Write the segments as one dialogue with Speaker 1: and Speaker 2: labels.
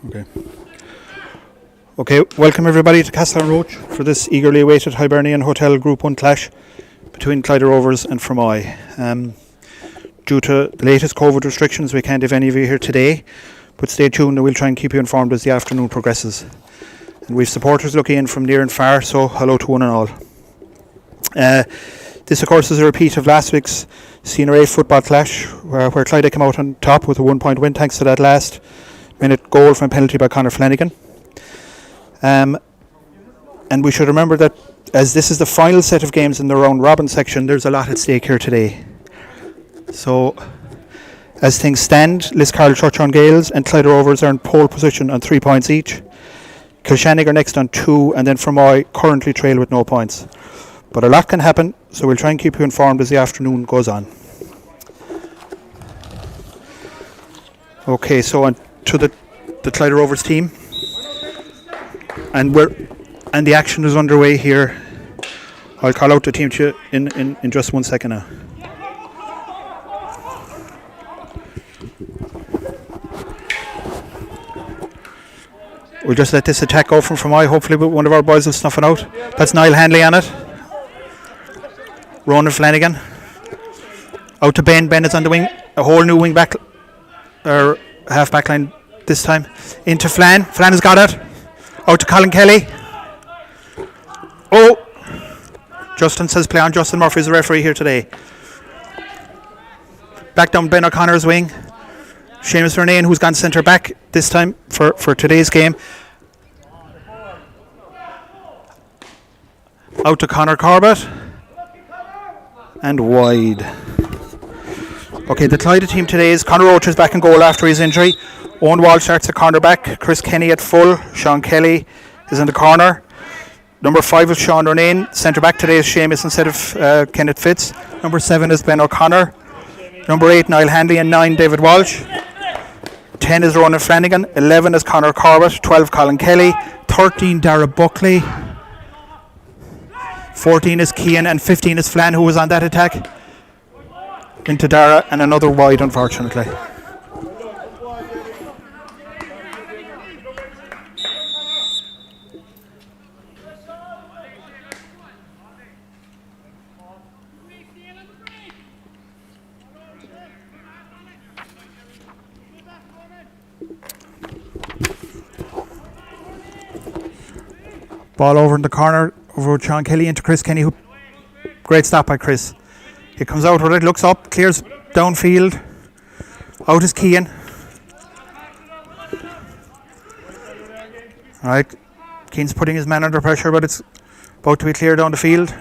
Speaker 1: Okay. Okay, welcome everybody to Castle Roach for this eagerly awaited Hibernian Hotel Group 1 clash between Clyda Rovers and Fermoy. Due to the latest COVID restrictions, we can't have any of you here today, but stay tuned and we'll try and keep you informed as the afternoon progresses. And we've supporters looking in from near and far, so hello to one and all. This of course is a repeat of last week's Senior A football clash where Clyda came out on top with a 1 point win thanks to that last minute goal from a penalty by Conor Flanagan. And we should remember that as this is the final set of games in the round robin section, there's a lot at stake here today. So as things stand, Liscarroll Church-on Gales and Clyda Rovers are in pole position on 3 points each. Kilshannig are next on 2, and then Fermoy currently trail with no points. But a lot can happen, so we'll try and keep you informed as the afternoon goes on. Okay, so on to the Clyda Rovers team. And the action is underway here. I'll call out the team to you in just 1 second now. We'll just let this attack go from Fermoy. Hopefully one of our boys will snuff it out. That's Niall Hanley on it. Ronan Flanagan. Out to Ben. Ben is on the wing. A whole new wing back, or half back line this time. Into Flan. Flan has got it. Out to Colin Kelly. Oh! Justin says play on. Justin Murphy is the referee here today. Back down Ben O'Connor's wing. Seamus Vernane, who's gone centre back this time for today's game. Out to Conor Corbett. And wide. Okay, the Clyda team today is Conor Roach is back in goal after his injury. Owen Walsh starts at corner back. Chris Kenny at full. Sean Kelly is in the corner. Number 5 is Sean Renane. Centre back today is Seamus instead of Kenneth Fitz. Number 7 is Ben O'Connor. Number 8 Niall Hanley and 9 David Walsh. 10 is Ronan Flanagan. 11 is Conor Corbett. 12 Colin Kelly. 13 Dara Buckley. 14 is Keane and 15 is Flan, who was on that attack. Into Dara and another wide, unfortunately. Ball over in the corner, over with Sean Kelly into Chris Kenny. Great stop by Chris. He comes out with it, looks up, clears downfield. Out is Keane. Alright, Keane's putting his man under pressure, but it's about to be cleared down the field.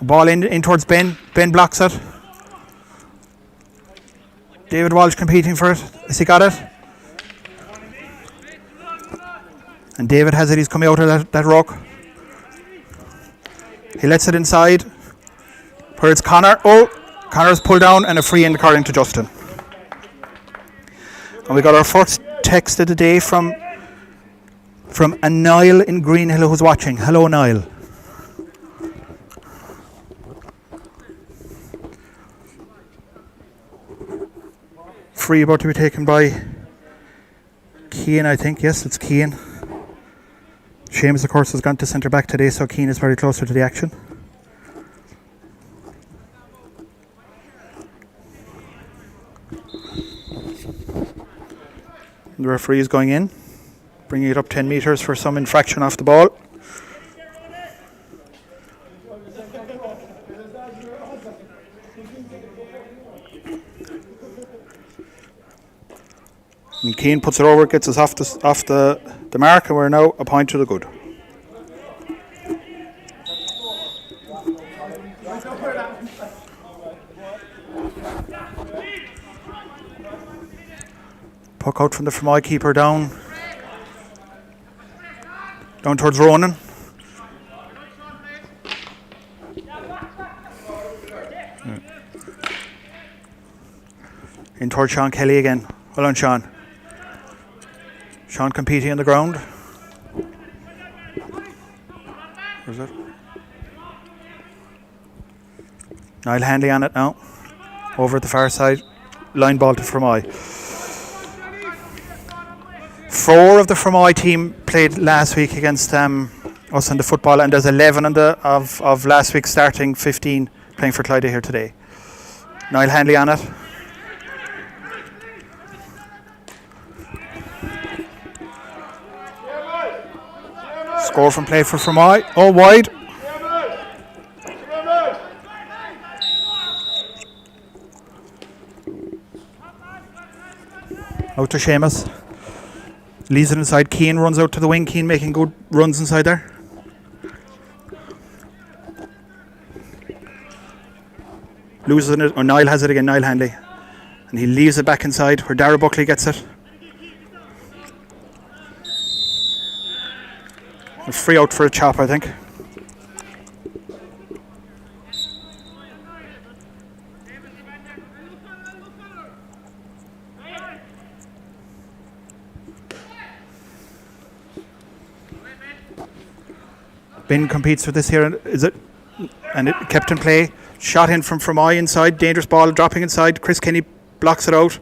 Speaker 1: Ball in towards Ben. Ben blocks it. David Walsh competing for it. Has he got it? And David has it, he's coming out of that ruck. He lets it inside. Where it's Connor. Oh, Connor's pulled down and a free in according to Justin. And we got our first text of the day from a Niall in Greenhill who's watching. Hello, Niall. Free about to be taken by Keane, I think. Yes, it's Keane. Seamus, of course, has gone to centre back today, so Keane is very closer to the action. The referee is going in, bringing it up 10 metres for some infraction off the ball. And Keane puts it over, gets us off the mark, and we're now a point to the good. Puck out from the Fermoy keeper down towards Ronan. In towards Sean Kelly again. Well on, Sean. Sean competing on the ground. Where's it? Niall Hanley on it now. Over at the far side. Line ball to Fermoy. 4 of the Fermoy team played last week against us in the football, and there's 11 of last week starting 15 playing for Clyda here today. Niall Hanley on it. Score from play for Fermoy. Oh, wide. Out to Seamus. Leaves it inside. Keane runs out to the wing. Keane making good runs inside there. Loses it. Or Niall has it again. Niall Hanley. And he leaves it back inside where Dara Buckley gets it. A free out for a chop, I think. Ben competes for this here, is it? And it kept in play. Shot in from Fermoy inside. Dangerous ball dropping inside. Chris Kenny blocks it out.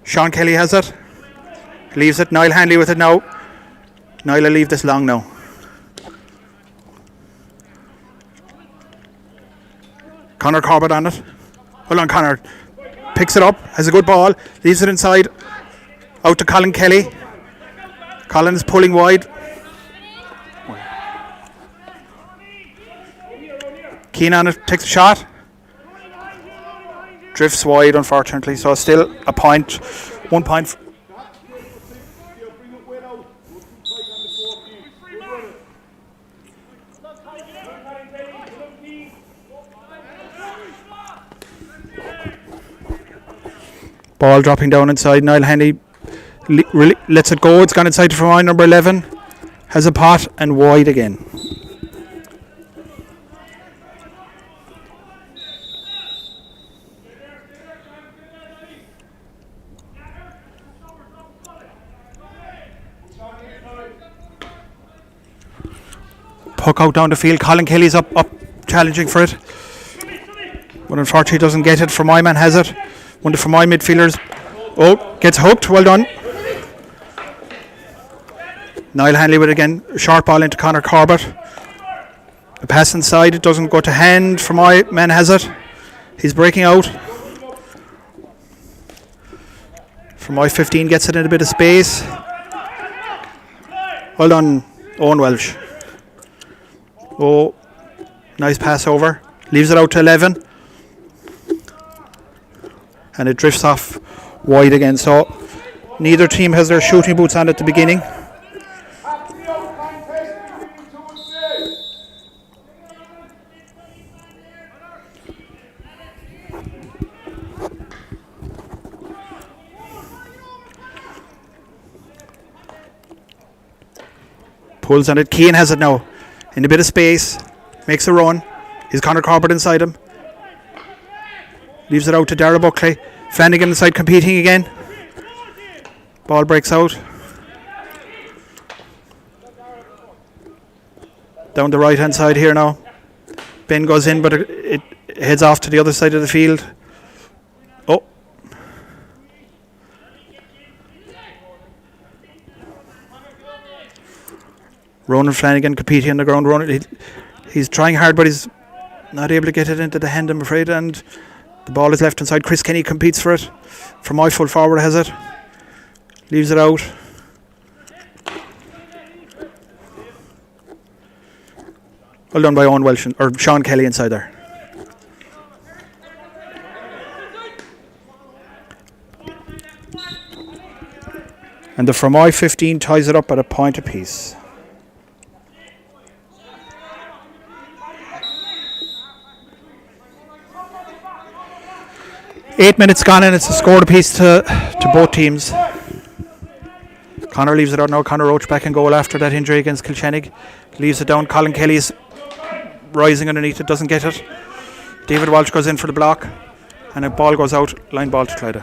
Speaker 1: Sean Kelly has it. Leaves it. Niall Hanley with it now. Niall will leave this long now. Conor Corbett on it. Hold on, Conor. Picks it up. Has a good ball. Leaves it inside. Out to Colin Kelly. Colin is pulling wide. Keane on it, takes a shot. Drifts wide, unfortunately, so still a point. 1 point. Ball dropping down inside. Niall Henny lets it go. It's gone inside to Fermoy, number 11. Has a pot and wide again. Puck out down the field. Colin Kelly's up challenging for it. But unfortunately doesn't get it. Fermoy man has it. One of the Fermoy midfielders. Oh, gets hooked. Well done. Niall Hanley with it again. Short ball into Conor Corbett. The pass inside. It doesn't go to hand. Fermoy man has it. He's breaking out. Fermoy 15 gets it in a bit of space. Well done, Owen Welsh. Oh, nice pass over. Leaves it out to 11. And it drifts off wide again. So neither team has their shooting boots on at the beginning. Pulls on it. Keane has it now. In a bit of space. Makes a run. Is Conor Corbett inside him. Leaves it out to Dara Buckley. Flanagan inside competing again. Ball breaks out. Down the right hand side here now. Ben goes in, but it heads off to the other side of the field. Oh. Ronan Flanagan competing on the ground. Ronan, he's trying hard, but he's not able to get it into the hand, I'm afraid. And the ball is left inside. Chris Kenny competes for it. Fermoy full forward has it. Leaves it out. Well done by Owen Welsh or Sean Kelly inside there. And the Fermoy 15 ties it up at a point apiece. 8 minutes gone and it's a score apiece to both teams. Conor leaves it out now. Conor Roach back in goal after that injury against Kilshannig. Leaves it down. Colin Kelly's rising underneath it, doesn't get it. David Walsh goes in for the block and a ball goes out. Line ball to Clyda.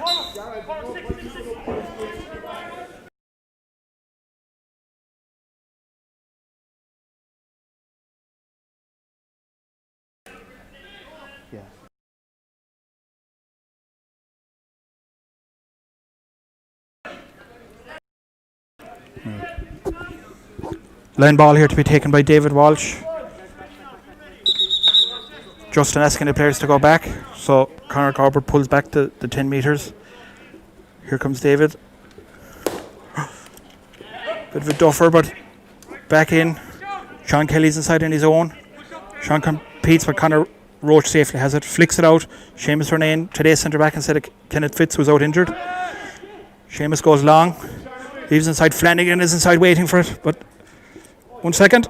Speaker 1: Line ball here to be taken by David Walsh. Justin asking the players to go back. So Conor Corbett pulls back the 10 metres. Here comes David. Bit of a duffer, but back in. Sean Kelly's inside on his own. Sean competes, but Conor Roach safely has it. Flicks it out. Seamus Renane, today's centre back, instead of Kenneth Fitz, who's out injured. Seamus goes long. Leaves inside. Flanagan is inside waiting for it. But 1 second.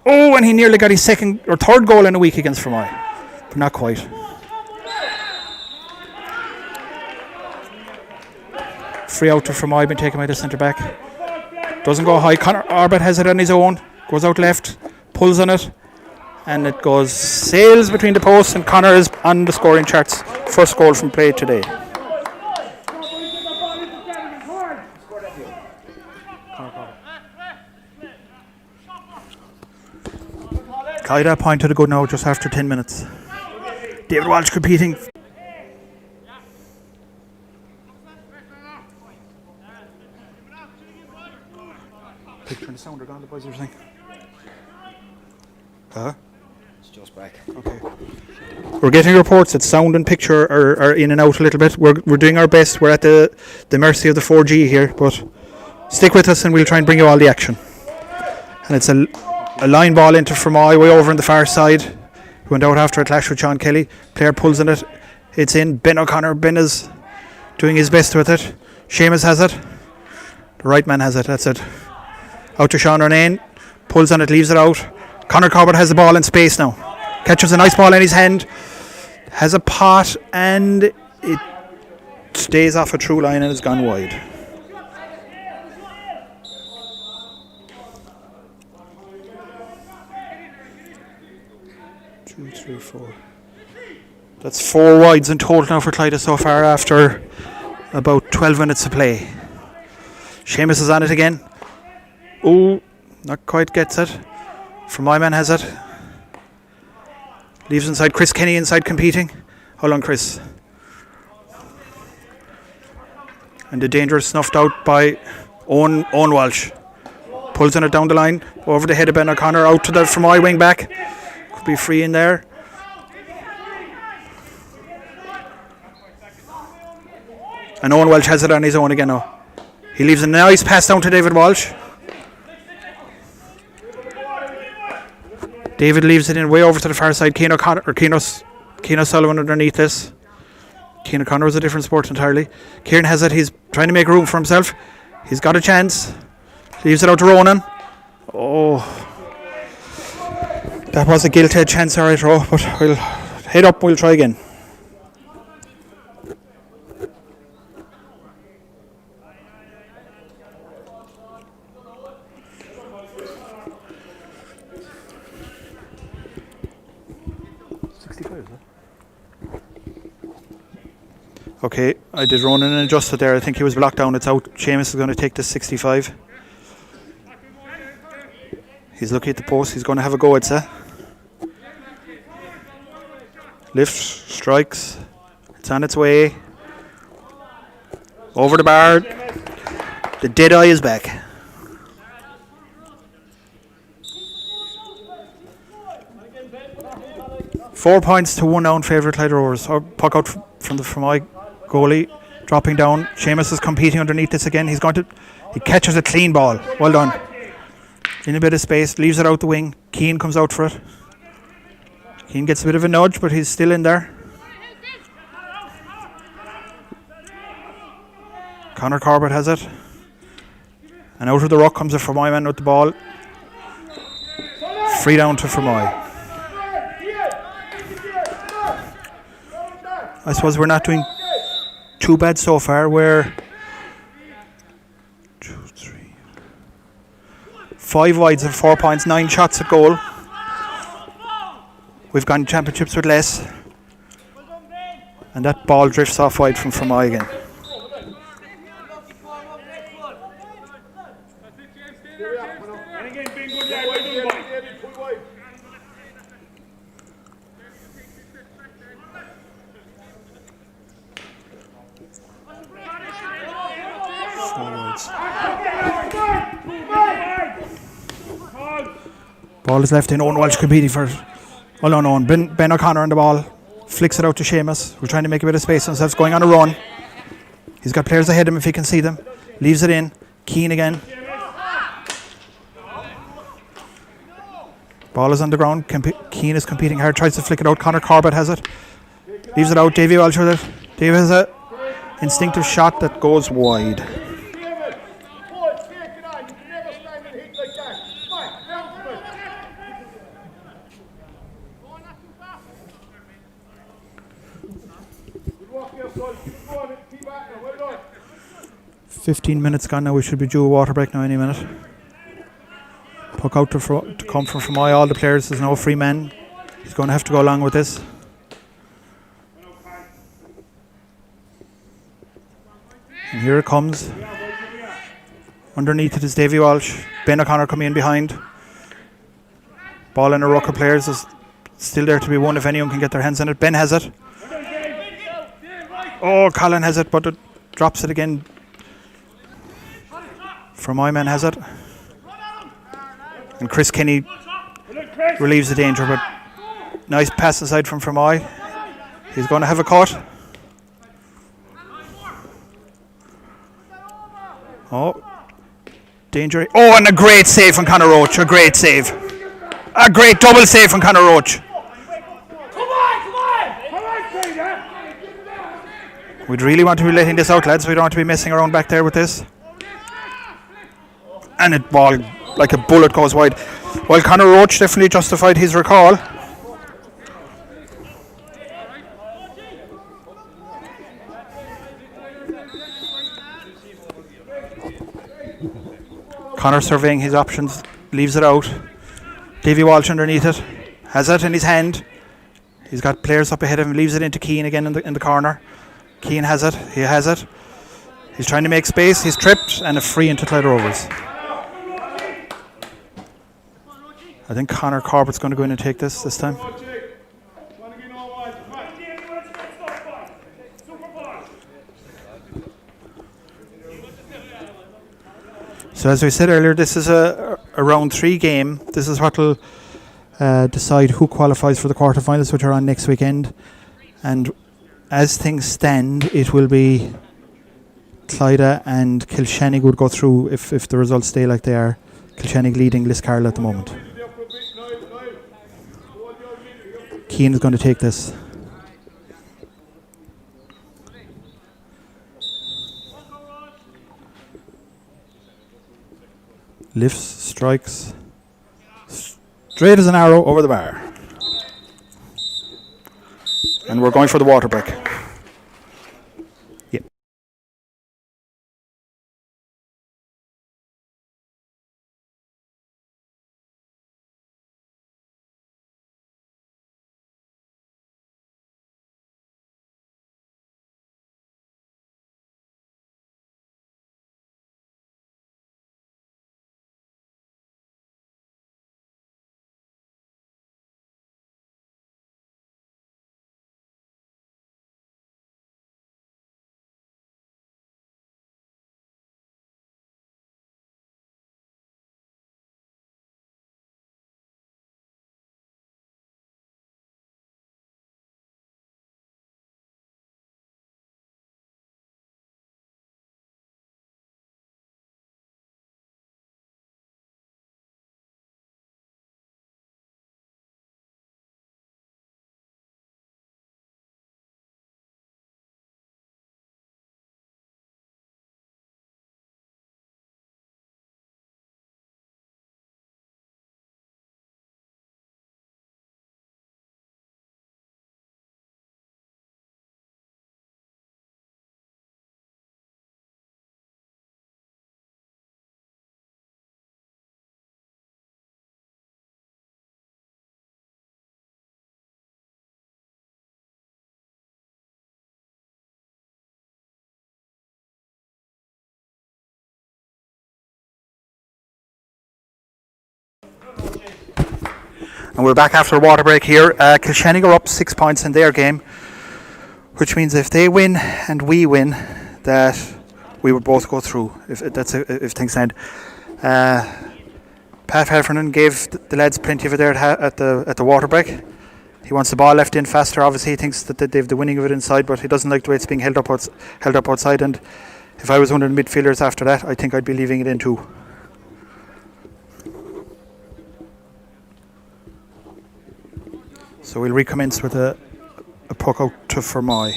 Speaker 1: Oh, and he nearly got his second or third goal in a week against Fermoy. But not quite. Free out to Fermoy, been taken by the centre back. Doesn't go high. Conor Corbett has it on his own. Goes out left. Pulls on it. And it goes, sails between the posts, and Conor is on the scoring charts. First goal from play today. Clyda point to the good now, just after 10 minutes. David Walsh competing. Picture the sound, gone, the boys are saying.
Speaker 2: It's just back.
Speaker 1: Okay. We're getting reports that sound and picture are in and out a little bit. We're doing our best. We're at the mercy of the 4G here, but stick with us and we'll try and bring you all the action. And it's a line ball into Fermoy, way over on the far side. He went out after a clash with Sean Kelly. Player pulls on it. It's in. Ben O'Connor. Ben is doing his best with it. Seamus has it. The right man has it. That's it. Out to Sean Renane. Pulls on it. Leaves it out. Conor Corbett has the ball in space now. Catches a nice ball in his hand. Has a pot and it stays off a true line and has gone wide. Two, three, four. That's 4 wides in total now for Clyda so far after about 12 minutes of play. Seamus is on it again. Oh, not quite gets it. Fermoy man has it. Leaves inside. Chris Kenny inside competing. Hold on, Chris. And the danger is snuffed out by Owen Walsh. Pulls on it down the line. Over the head of Ben O'Connor. Out to the Fermoy wing back. Could be free in there. And Owen Walsh has it on his own again now. He leaves a nice pass down to David Walsh. David leaves it in way over to the far side. Keane Sullivan underneath this. Keane O'Connor is a different sport entirely. Kieran has it. He's trying to make room for himself. He's got a chance. Leaves it out to Ronan. Oh. That was a gilt-edged chance, alright, Ro. But we'll head up. We'll try again. Okay, I did Ronan and adjusted there. I think he was blocked down. It's out. Seamus is going to take this 65. He's looking at the post. He's going to have a go, I'd say. Lifts, strikes. It's on its way. Over the bar. The dead eye is back. Four points to 1 down favourite Clyda Rovers. Puck out from the Fermoy goalie, dropping down. Seamus is competing underneath this again. He catches a clean ball. Well done. In a bit of space, leaves it out the wing. Keane comes out for it. Keane gets a bit of a nudge, but he's still in there. Conor Corbett has it. And out of the ruck comes a Fermoy man with the ball. Free down to Fermoy. I suppose we're not doing too bad so far. We're 2, 3, 5 wides and 4 points, 9 shots at goal. We've gone championships with less. And that ball drifts off wide from Fermoy again. Ball is left in. Owen Walsh competing for it. Well, no. Ben O'Connor on the ball. Flicks it out to Seamus. We're trying to make a bit of space for himself. Going on a run. He's got players ahead of him if he can see them. Leaves it in. Keane again. Ball is on the ground. Keane is competing hard. Tries to flick it out. Conor Corbett has it. Leaves it out. Davy Walsh with it. Davy has a instinctive shot that goes wide. "15 minutes gone now. We should be due a water break now any minute." Puck out to come from Fermoy. All the players. There's no free men. He's going to have to go along with this. And here it comes. Underneath it is Davy Walsh. Ben O'Connor coming in behind. Ball in a ruck of players is still there to be won if anyone can get their hands on it. Ben has it. Oh, Colin has it, but it drops it again. Fermoy man has it. And Chris Kenny relieves the danger, but nice pass inside from Fermoy. He's going to have a cut. Oh, danger. Oh, and a great save from Conor Roach. A great save. A great double save from Conor Roach. We'd really want to be letting this out, lads. We don't want to be messing around back there with this. And it ball like a bullet goes wide. Well, Conor Roach definitely justified his recall. Conor surveying his options, leaves it out. Davy Walsh underneath it, has it in his hand. He's got players up ahead of him, leaves it into Keane again in the corner. Keane has it, he has it. He's trying to make space, he's tripped, and a free into Clyda Rovers. I think Conor Corbett's going to go in and take this time. So as we said earlier, this is a round 3 game. This is what will decide who qualifies for the quarterfinals, which are on next weekend. And as things stand, it will be Clyda and Kilshannig would go through if the results stay like they are. Kilshannig leading Liscarroll at the moment. Keane is going to take this. Lifts, strikes, straight as an arrow over the bar. And we're going for the water break. Yep. And we're back after a water break here. Kilshannig are up 6 points in their game, which means if they win and we win, that we would both go through. If things end, Pat Heffernan gave the lads plenty of it there at the water break. He wants the ball left in faster. Obviously, he thinks that they've the winning of it inside, but he doesn't like the way it's being held up outside. And if I was one of the midfielders after that, I think I'd be leaving it in too. So we'll recommence with a puck out to Fermoy.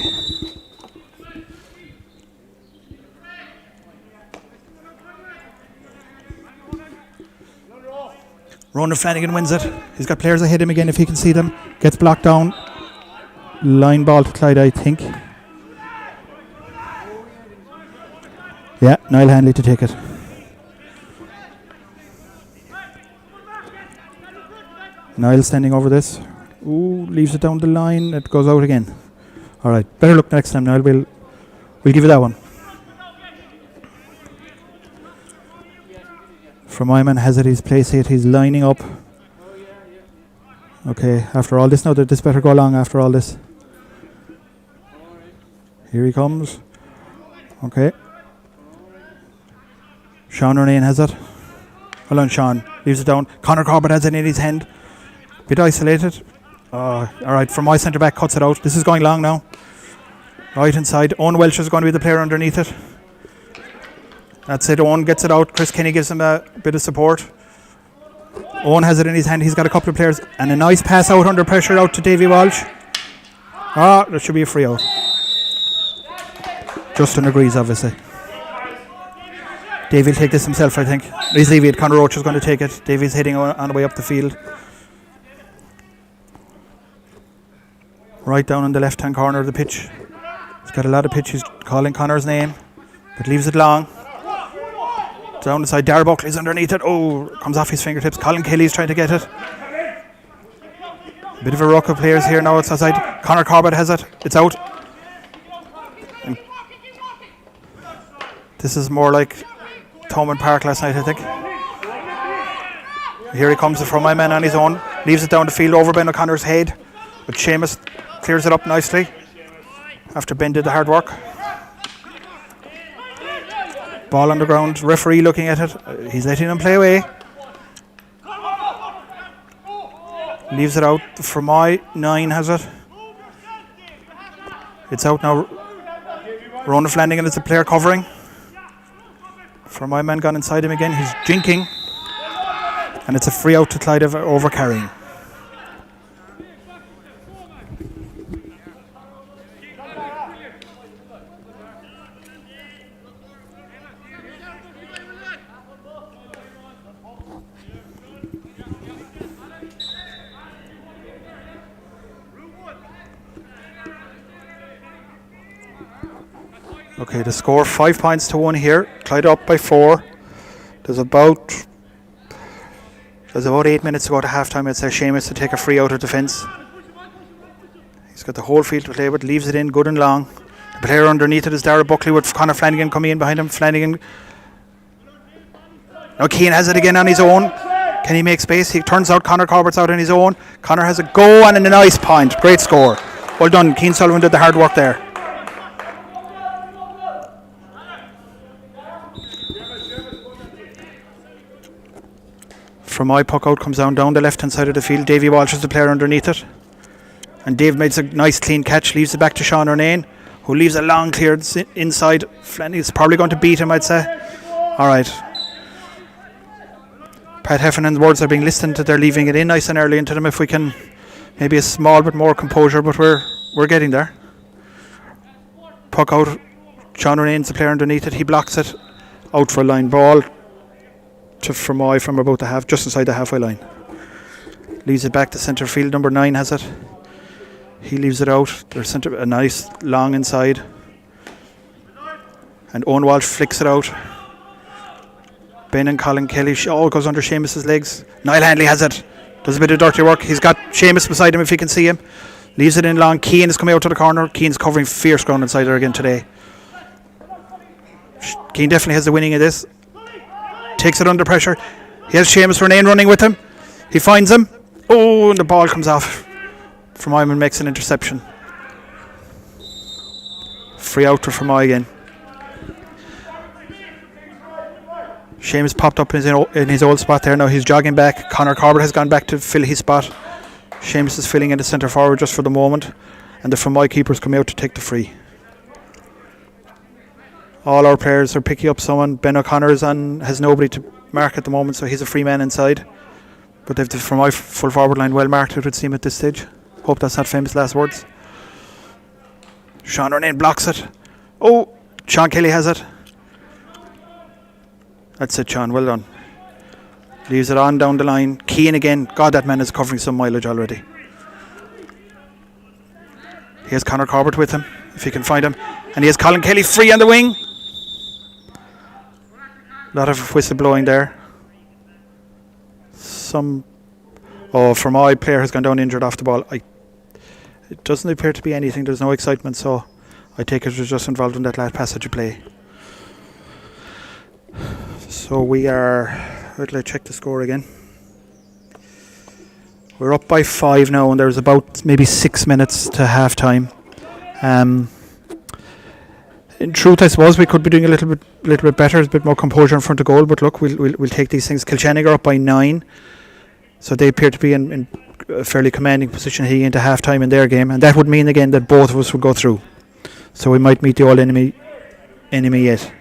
Speaker 1: Ronan Flanagan wins it. He's got players ahead of him again if he can see them. Gets blocked down. Line ball to Clyda, I think. Yeah, Niall Hanley to take it. Niall standing over this. Ooh, leaves it down the line. It goes out again. Alright, better look next time, Niall. We'll give you that one. Fermoy has it, he's placing it, he's lining up. Okay, after all this now, this better go along after all this. Here he comes. Okay. Sean Renane has it. Hold on, Sean. Leaves it down. Conor Corbett has it in his hand. Bit isolated. Alright, Fermoy centre back cuts it out. This is going long now. Right inside. Owen Welsh is going to be the player underneath it. That's it. Owen gets it out. Chris Kenny gives him a bit of support. Owen has it in his hand. He's got a couple of players. And a nice pass out under pressure out to Davy Walsh. There should be a free out. Justin agrees, obviously. Davy will take this himself, I think. He's leaving it. Conor Roach is going to take it. Davy's heading on the way up the field. Right down in the left-hand corner of the pitch. He's got a lot of pitch. He's calling Conor's name, but leaves it long. Down the side, Darragh Buckley's underneath it. Oh, comes off his fingertips. Colin Kelly's trying to get it. Bit of a ruck of players here now. It's outside. Conor Corbett has it. It's out. And this is more like Thomond Park last night, I think. Here he comes from my man on his own. Leaves it down the field over Ben O'Connor's head. But Seamus clears it up nicely after Ben did the hard work. Ball on the ground, referee looking at it. He's letting him play away. Leaves it out. Fermoy 9 has it. It's out now. Ronan Flanagan is the player covering. Fermoy man gone inside him again. He's jinking. And it's a free out to Clyda over carrying. Okay, the score 5 points to 1 here. Clyde up by 4. There's about 8 minutes to go to half time. I'd say Seamus to take a free out of defence. He's got the whole field to play with, leaves it in good and long. The player underneath it is Darragh Buckley with Conor Flanagan coming in behind him. Flanagan. Now Keane has it again on his own. Can he make space? He turns out Conor Corbett's out on his own. Conor has a go and a nice point. Great score. Well done. Keane Sullivan did the hard work there. Fermoy puck out comes down the left hand side of the field. Davy Walsh is the player underneath it. And Dave makes a nice clean catch, leaves it back to Sean Renane, who leaves a long clearance inside. Flanagan's probably going to beat him, I'd say. Alright. Pat Heffernan's words are being listened to. They're leaving it in nice and early into them if we can. Maybe a small bit more composure, but we're getting there. Puck out. Sean Renane's the player underneath it. He blocks it. Out for a line ball to Fermoy from about the half, just inside the halfway line. Leaves it back to centre field. Number 9 has it. He leaves it out. There's a nice long inside. And Owen Walsh flicks it out. Ben and Colin Kelly. Goes under Seamus's legs. Niall Hanley has it. Does a bit of dirty work. He's got Seamus beside him if he can see him. Leaves it in long. Keane is coming out to the corner. Keane's covering fierce ground inside there again today. Keane definitely has the winning of this. Takes it under pressure. He has Seamus Renane running with him. He finds him. Oh, and the ball comes off. Fermoy makes an interception. Free out to Fermoy again. Seamus popped up in his old spot there. Now he's jogging back. Conor Corbett has gone back to fill his spot. Seamus is filling in the centre forward just for the moment. And the Fermoy keeper's coming out to take the free. All our players are picking up someone. Ben O'Connor has nobody to mark at the moment, so he's a free man inside. But they've the Fermoy full forward line well marked, it would seem, at this stage. Hope that's not famous last words. Sean Renane blocks it. Oh, Sean Kelly has it. That's it, Sean. Well done. Leaves it on down the line. Keane again. God, that man is covering some mileage already. He has Conor Corbett with him, if he can find him. And he has Colin Kelly free on the wing. A lot of whistle blowing there. Fermoy player has gone down injured off the ball. It doesn't appear to be anything. There's no excitement, so I take it was just involved in that last passage of play. So we are... Let's check the score again. We're up by 5 now, and there's about maybe 6 minutes to half time. In truth, I suppose we could be doing a little bit better, a bit more composure in front of goal. But look, we'll take these things. Kilkenny are up by 9, so they appear to be in a fairly commanding position heading into half time in their game, and that would mean again that both of us would go through. So we might meet the old enemy yet.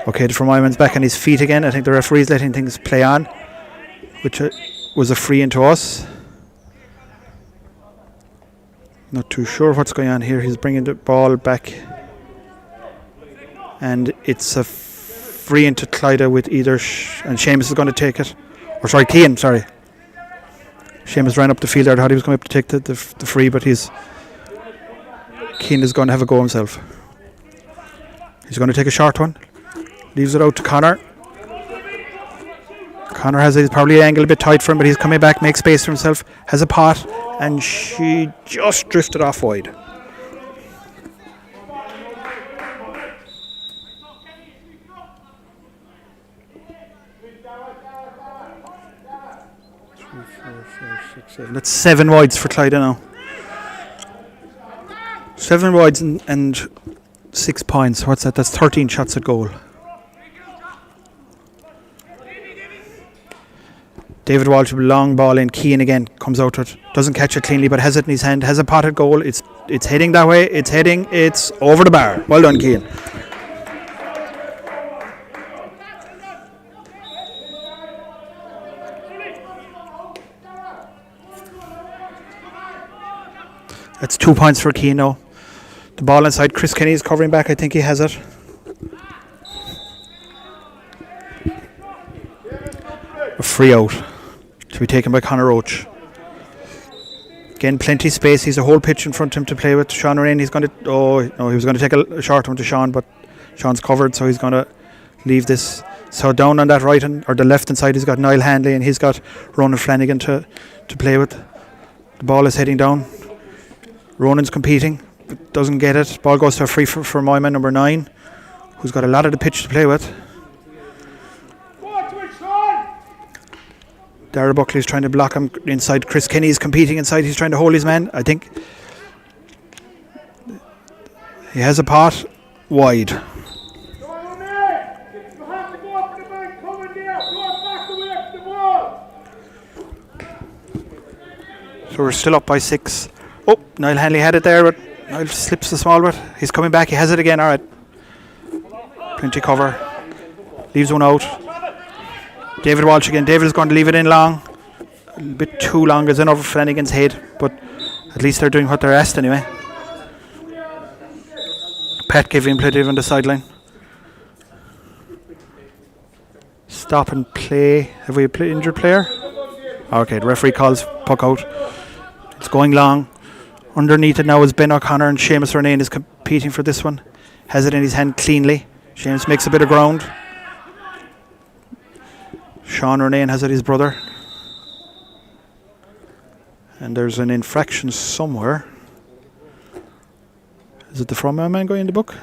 Speaker 1: Okay, the Fermoy man's back on his feet again. I think the referee's letting things play on, which was a free into us. Not too sure what's going on here. He's bringing the ball back, and it's a free into Clyda with either and Seamus is going to take it. Or sorry, Keane, sorry. Seamus ran up the field there. I thought he was going to take the free, but Keane is going to have a go himself. He's going to take a short one. Leaves it out to Conor. Conor has it, probably angled a bit tight for him, but he's coming back, makes space for himself, has a pot, and she just drifted off wide. That's 7 wides for Clyda now. 7 wides and 6 points. What's that? That's 13 shots at goal. David Walsh with a long ball in. Keane again comes out to it. Doesn't catch it cleanly, but has it in his hand. Has a potted goal. It's heading that way. It's over the bar. Well done, Keane. That's 2 points for Keane now. The ball inside. Chris Kenny is covering back. I think he has it. A free out to be taken by Conor Roach. Again, plenty of space. He's a whole pitch in front of him to play with. Sean Renane, he was going to take a short one to Sean, but Sean's covered, so he's going to leave this. So down on that right or the left hand side, he's got Niall Handley and he's got Ronan Flanagan to play with. The ball is heading down. Ronan's competing, but doesn't get it. Ball goes to a free for my man number 9, who's got a lot of the pitch to play with. Dara Buckley is trying to block him inside. Chris Kenny is competing inside. He's trying to hold his man. I think he has a pot wide. So we're still up by 6. Oh, Niall Hanley had it there, but Niall slips the small bit. He's coming back. He has it again. All right. Plenty cover. Leaves one out. David Walsh again. David is going to leave it in long. A bit too long. It's in over Flanagan's head, but at least they're doing what they're asked anyway. Pat giving plenty on the sideline. Stop and play. Have we an injured player? Okay, the referee calls puck out. It's going long. Underneath it now is Ben O'Connor, and Seamus Renane is competing for this one. Has it in his hand cleanly. Seamus makes a bit of ground. Sean Renane has it, his brother. And there's an infraction somewhere. Is it the Fermoy man going in the book?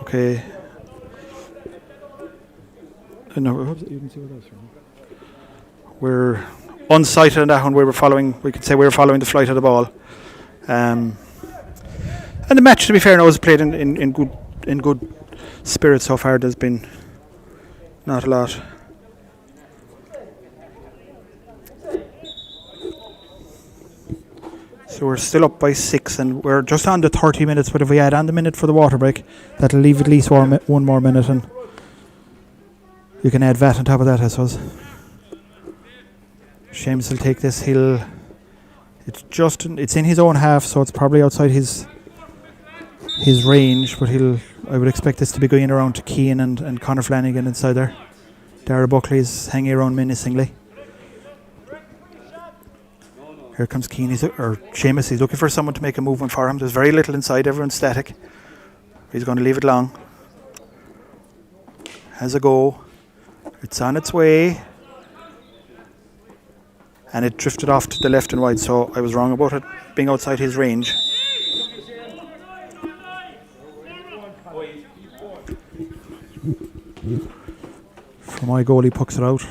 Speaker 1: Okay. No, you can see what else. We're unsighted on that one. We could say we were following the flight of the ball. And the match, to be fair, now was played in good spirit so far. There's been not a lot. So we're still up by 6 and we're just on the 30 minutes, but if we add on the minute for the water break, that'll leave at least one more minute, and you can add VAT on top of that, I suppose. Seamus will take this. It's in his own half, so it's probably outside his range, but I would expect this to be going around to Keane and Conor Flanagan inside there. Dara Buckley's hanging around menacingly. Here comes Keane, or Seamus. He's looking for someone to make a movement for him. There's very little inside, everyone's static. He's going to leave it long. Has a go. It's on its way. And it drifted off to the left and wide, so I was wrong about it being outside his range. Fermoy goalie pucks it out.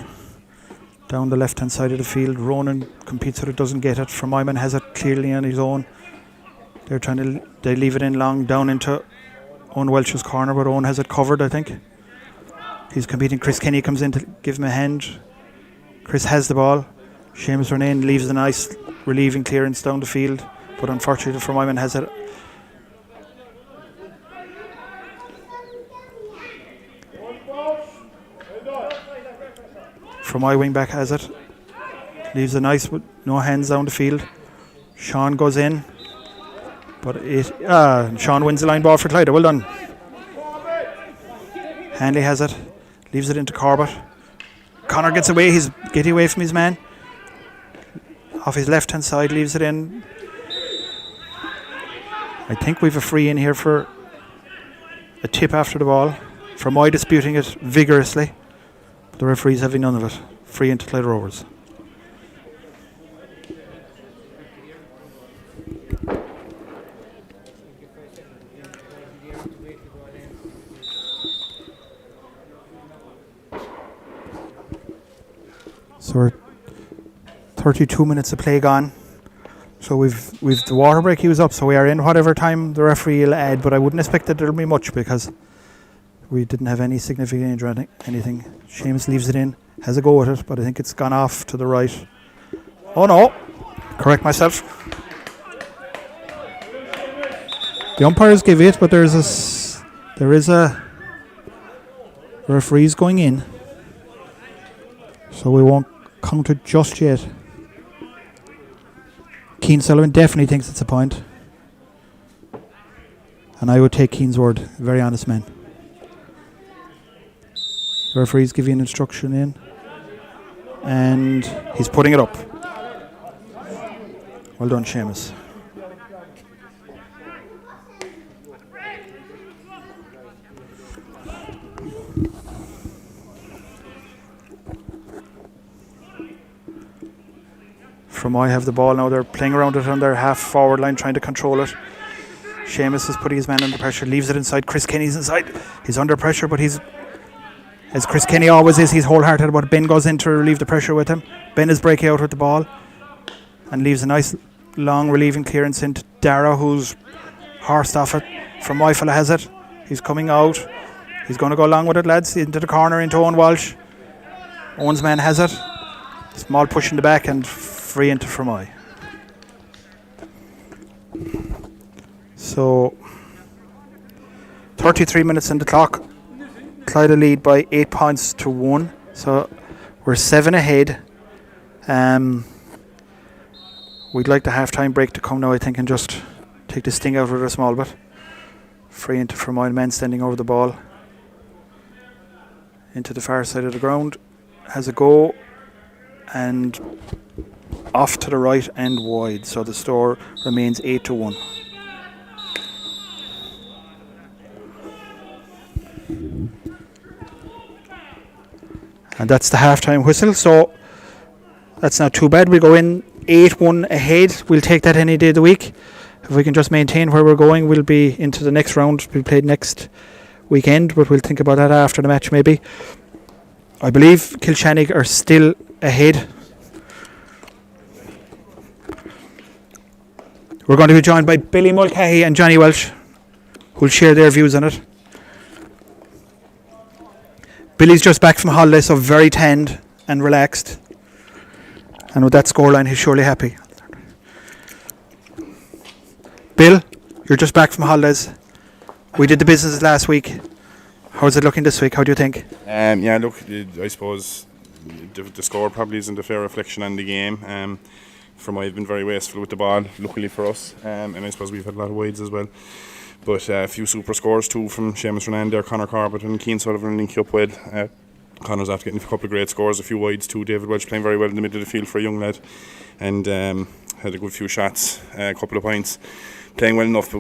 Speaker 1: Down the left hand side of the field. Ronan competes with it, doesn't get it. Fermoy has it clearly on his own. They leave it in long down into Owen Welch's corner, but Owen has it covered, I think. He's competing. Chris Kenny comes in to give him a hand. Chris has the ball. Seamus Renane leaves a nice relieving clearance down the field, but unfortunately Fermoy has it. Fermoy wing back has it. Leaves a nice with no hands down the field. Sean goes in, but Sean wins the line ball for Clyda. Well done. Hanley has it. Leaves it into Corbett. Connor gets away. He's getting away from his man. Off his left hand side, leaves it in. I think we've a free in here for a tip after the ball. Fermoy disputing it vigorously. The referee's having none of it. Free into Clyda Rovers. So we're 32 minutes of play gone. So we've the water break used up, so we are in whatever time the referee will add, but I wouldn't expect that there'll be much because we didn't have any significant injury or anything. Seamus leaves it in, has a go at it, but I think it's gone off to the right. Oh no! Correct myself. The umpires give it, but there is a referee's going in, so we won't count it just yet. Keane Sullivan definitely thinks it's a point, and I would take Keane's word. Very honest man. The referee's giving an instruction in, and he's putting it up. Well done, Seamus. Fermoy have the ball now. They're playing around it on their half forward line, trying to control it. Seamus is putting his man under pressure, leaves it inside. Chris Kenny's inside. He's under pressure, but he's, as Chris Kenny always is, he's wholehearted. But Ben goes in to relieve the pressure with him. Ben is breaking out with the ball and leaves a nice long relieving clearance into Dara, who's horsed off it. Fermoy fella has it. He's coming out. He's going to go along with it, lads, into the corner, into Owen Walsh. Owen's man has it. Small push in the back and free into Fermoy. So 33 minutes in the clock. Clyda lead by 8 points to 1. So we're 7 ahead. We'd like the half-time break to come now, I think, and just take the sting out of it a small bit. Free into Fermoy, man standing over the ball. Into the far side of the ground. Has a go. And off to the right and wide, so the score remains 8-1. And that's the half-time whistle, so that's not too bad. We'll go in 8-1 ahead. We'll take that any day of the week. If we can just maintain where we're going, we'll be into the next round. We'll play next weekend, but we'll think about that after the match maybe. I believe Kilshannig are still ahead. We're going to be joined by Billy Mulcahy and Johnny Welch, who'll share their views on it. Billy's just back from holiday, so very tanned and relaxed. And with that scoreline, he's surely happy. Bill, you're just back from holidays. We did the business last week. How's it looking this week? How do you think?
Speaker 3: Yeah, look, I suppose the score probably isn't a fair reflection on the game. Fermoy have been very wasteful with the ball, luckily for us, and I suppose we've had a lot of wides as well. But a few super scores too from Seamus Renan, Conor Corbett and Keane Sullivan linking up well. Connor's after getting a couple of great scores, a few wides too. David Welch playing very well in the middle of the field for a young lad, and had a good few shots, a couple of points. Playing well enough, but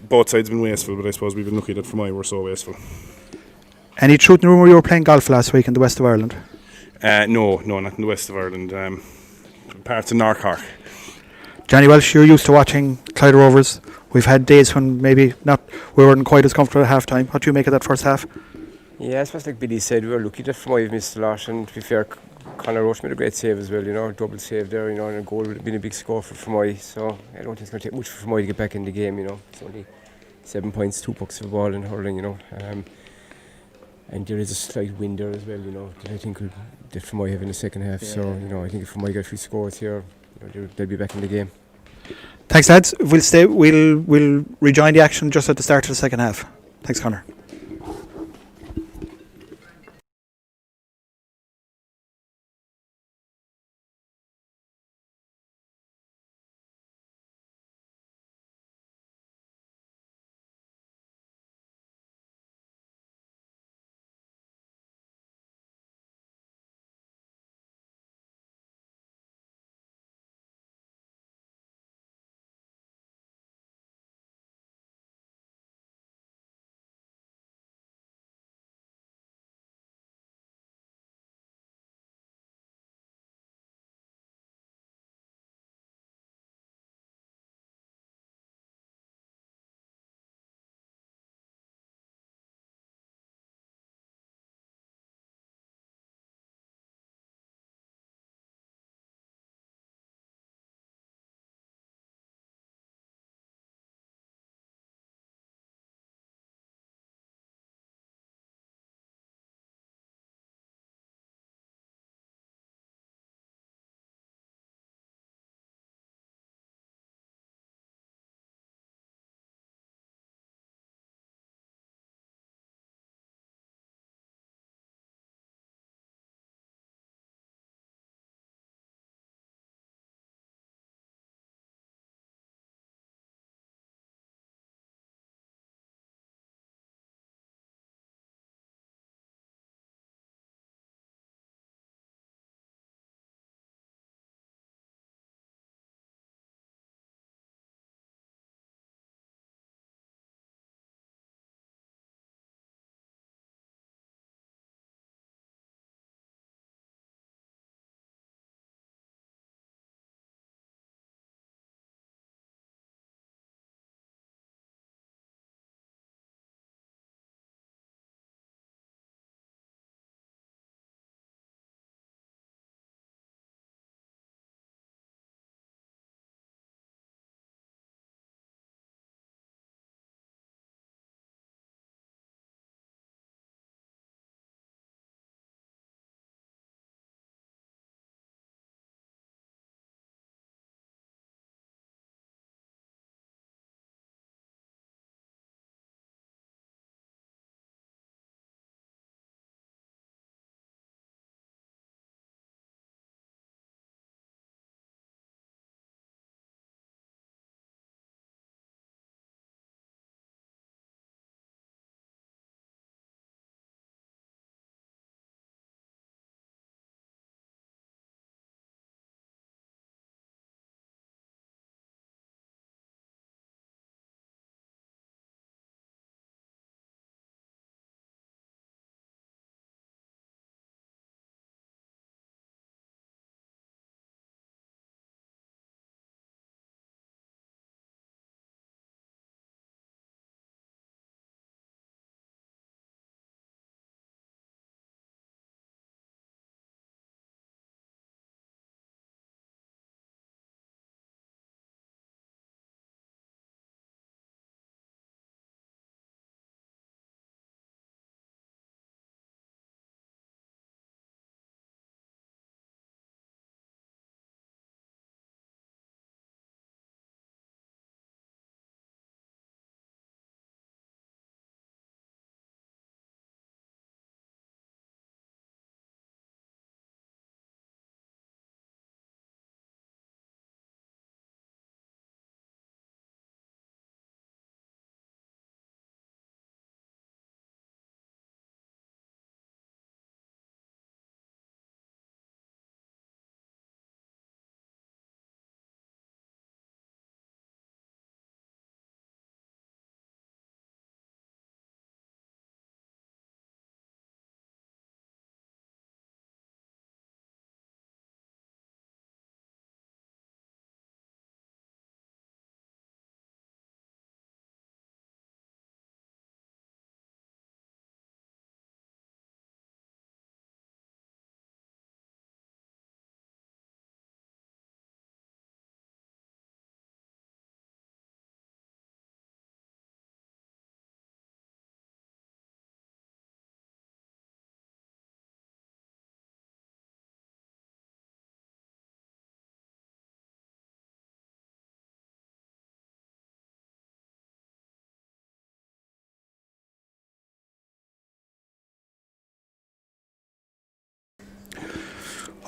Speaker 3: both sides have been wasteful. But I suppose we've been lucky that Fermoy were so wasteful.
Speaker 1: Any truth in the rumour you were playing golf last week in the west of Ireland?
Speaker 3: No, not in the west of Ireland. Parts of North Cork.
Speaker 1: Johnny Welsh, you're used to watching Clyda Rovers. We've had days when maybe we weren't quite as comfortable at half time. What do you make of that first half?
Speaker 4: Yeah, I suppose like Billy said, we were lucky that Fermoy missed a lot, and to be fair, Conor Roche made a great save as well, double save there, and a goal would have been a big score for Fermoy, so I don't think it's going to take much for Fermoy to get back in the game, It's only 7 points, 2 pucks of the ball in hurling, and there is a slight wind there as well, that I think that Fermoy have in the second half, so, I think if Fermoy get a few scores here, they'll be back in the game.
Speaker 1: Thanks, lads. We'll rejoin the action just at the start of the second half. Thanks, Conor.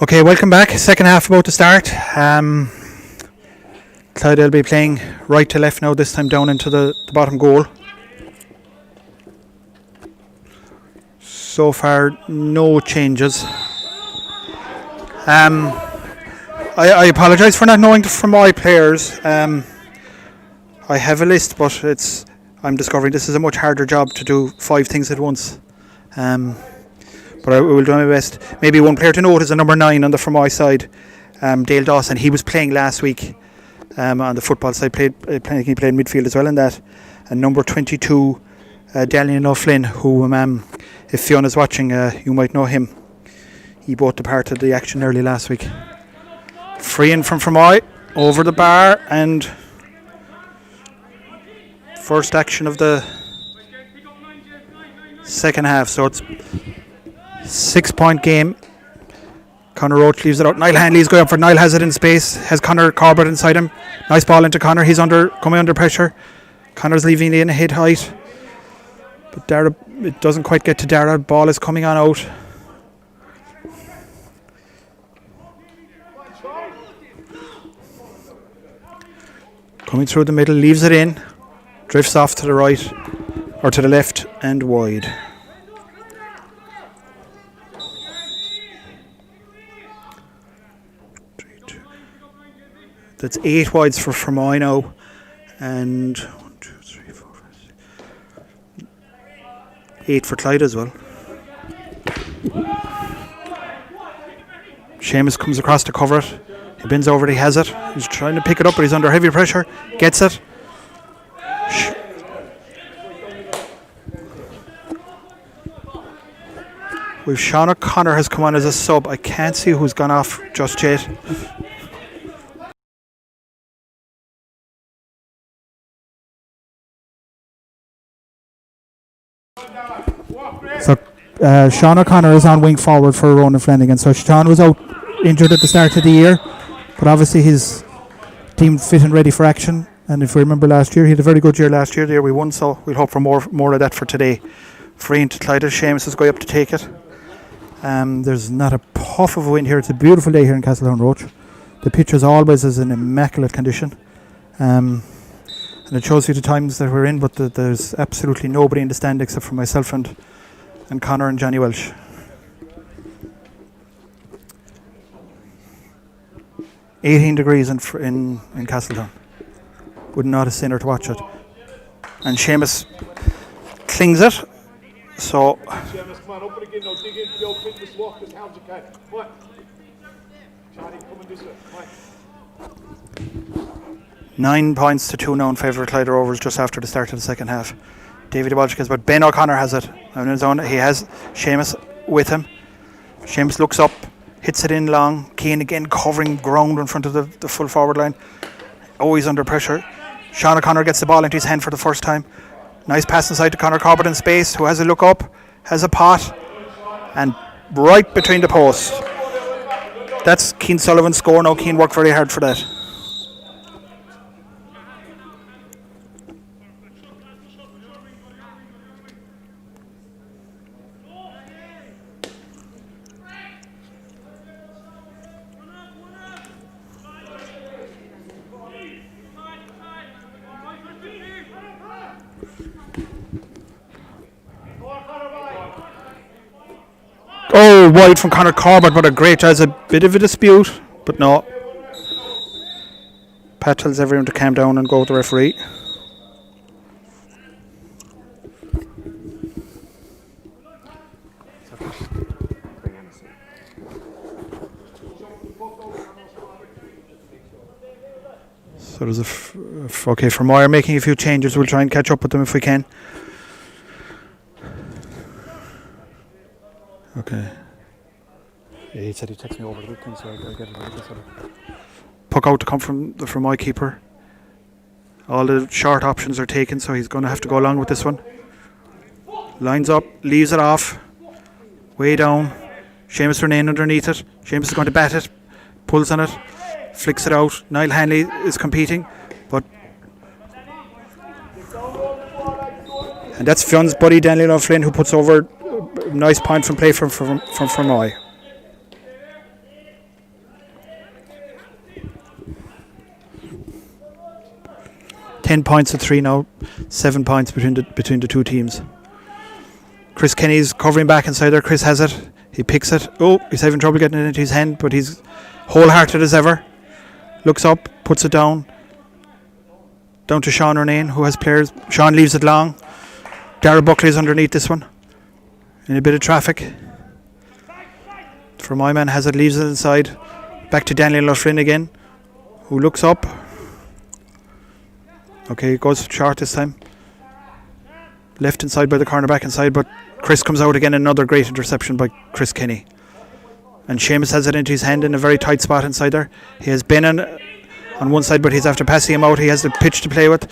Speaker 1: Okay, welcome back. Second half about to start. Clyda will be playing right to left now, this time down into the bottom goal. So far, no changes. I apologise for not knowing from my players. I have a list, but I'm discovering this is a much harder job to do 5 things at once. But I will do my best. Maybe one player to note is a number 9 on the Fermoy side, Dale Dawson. He was playing last week on the football side. He played midfield as well in that. And number 22, Daniel O'Flynn, who, if Fiona's watching, you might know him. He bought the part of the action early last week. Free in from Fermoy, over the bar, and first action of the second half. So it's 6-point game. Conor Roach leaves it out. Niall Hanley's going up for. Niall has it in space. Has Conor Corbett inside him. Nice ball into Conor. He's coming under pressure. Conor's leaving it in head height. But Dara, it doesn't quite get to Dara. Ball is coming on out. Coming through the middle, leaves it in. Drifts off to the right, or to the left and wide. That's 8 wides for Fermoy now, and 1, 2, 3, 4, 5, 6. 8 for Clyda as well. Seamus comes across to cover it. He bends over, he has it. He's trying to pick it up, but he's under heavy pressure. Gets it. We've Sean O'Connor has come on as a sub. I can't see who's gone off just yet. So Sean O'Connor is on wing forward for Ronan Flanagan. So Sean was out injured at the start of the year, but obviously his team fit and ready for action. And if we remember last year, he had a very good year last year, the year we won, so we'll hope for more of that for today. Free into Clyda. Seamus is going up to take it. There's not a puff of wind here. It's a beautiful day here in Castletown Roach. The pitch as always is in immaculate condition. And it shows you the times that we're in, but there's absolutely nobody in the stand except for myself and Conor and Johnny Welsh. $18 degrees in Castletown. Would not a sinner to watch it. And Seamus clings it. So
Speaker 5: Seamus, come on, up it again now. Dig into the old fitness walk as hard as you can. Come on. Charlie, coming this way. Come on.
Speaker 1: 9 points to 2 now in favour of Clyda Rovers just after the start of the second half. David Walsh has, but Ben O'Connor has it on his own. He has Seamus with him. Seamus looks up, hits it in long. Keane again covering ground in front of the full forward line. Always under pressure. Sean O'Connor gets the ball into his hand for the first time. Nice pass inside to Conor Corbett in space, who has a look up, has a pot, and right between the posts. That's Keane Sullivan's score now. Keane worked very hard for that. Oh, wide from Conor Corbett, but a great. There's a bit of a dispute, but no. Pat tells everyone to calm down and go with the referee. So there's okay, Fermoy are making a few changes. We'll try and catch up with them if we can. Okay. Yeah, he said he texted me over the weekend, so I'll get it later. Puck out to come from my keeper. All the short options are taken, so he's going to have to go along with this one. Lines up, leaves it off. Way down. Seamus Renane underneath it. Seamus is going to bat it. Pulls on it. Flicks it out. Niall Hanley is competing, but... And that's Fion's buddy Daniel O'Flynn, who puts over a nice point from play from Fermoy. 10 points to 3 now. 7 points between the two teams. Chris Kenny's covering back inside there. Chris has it. He picks it. Oh, he's having trouble getting it into his hand, but he's wholehearted as ever. Looks up, puts it down. Down to Sean Renane, who has players. Sean leaves it long. Darragh Buckley's underneath this one. In a bit of traffic. Fermoy man has it, leaves it inside. Back to Daniel O'Flynn again, who looks up. Okay, goes short this time. Left inside by the corner, back inside, but Chris comes out again. Another great interception by Chris Kenny. And Seamus has it into his hand in a very tight spot inside there. He has Ben on one side, but he's after passing him out. He has the pitch to play with.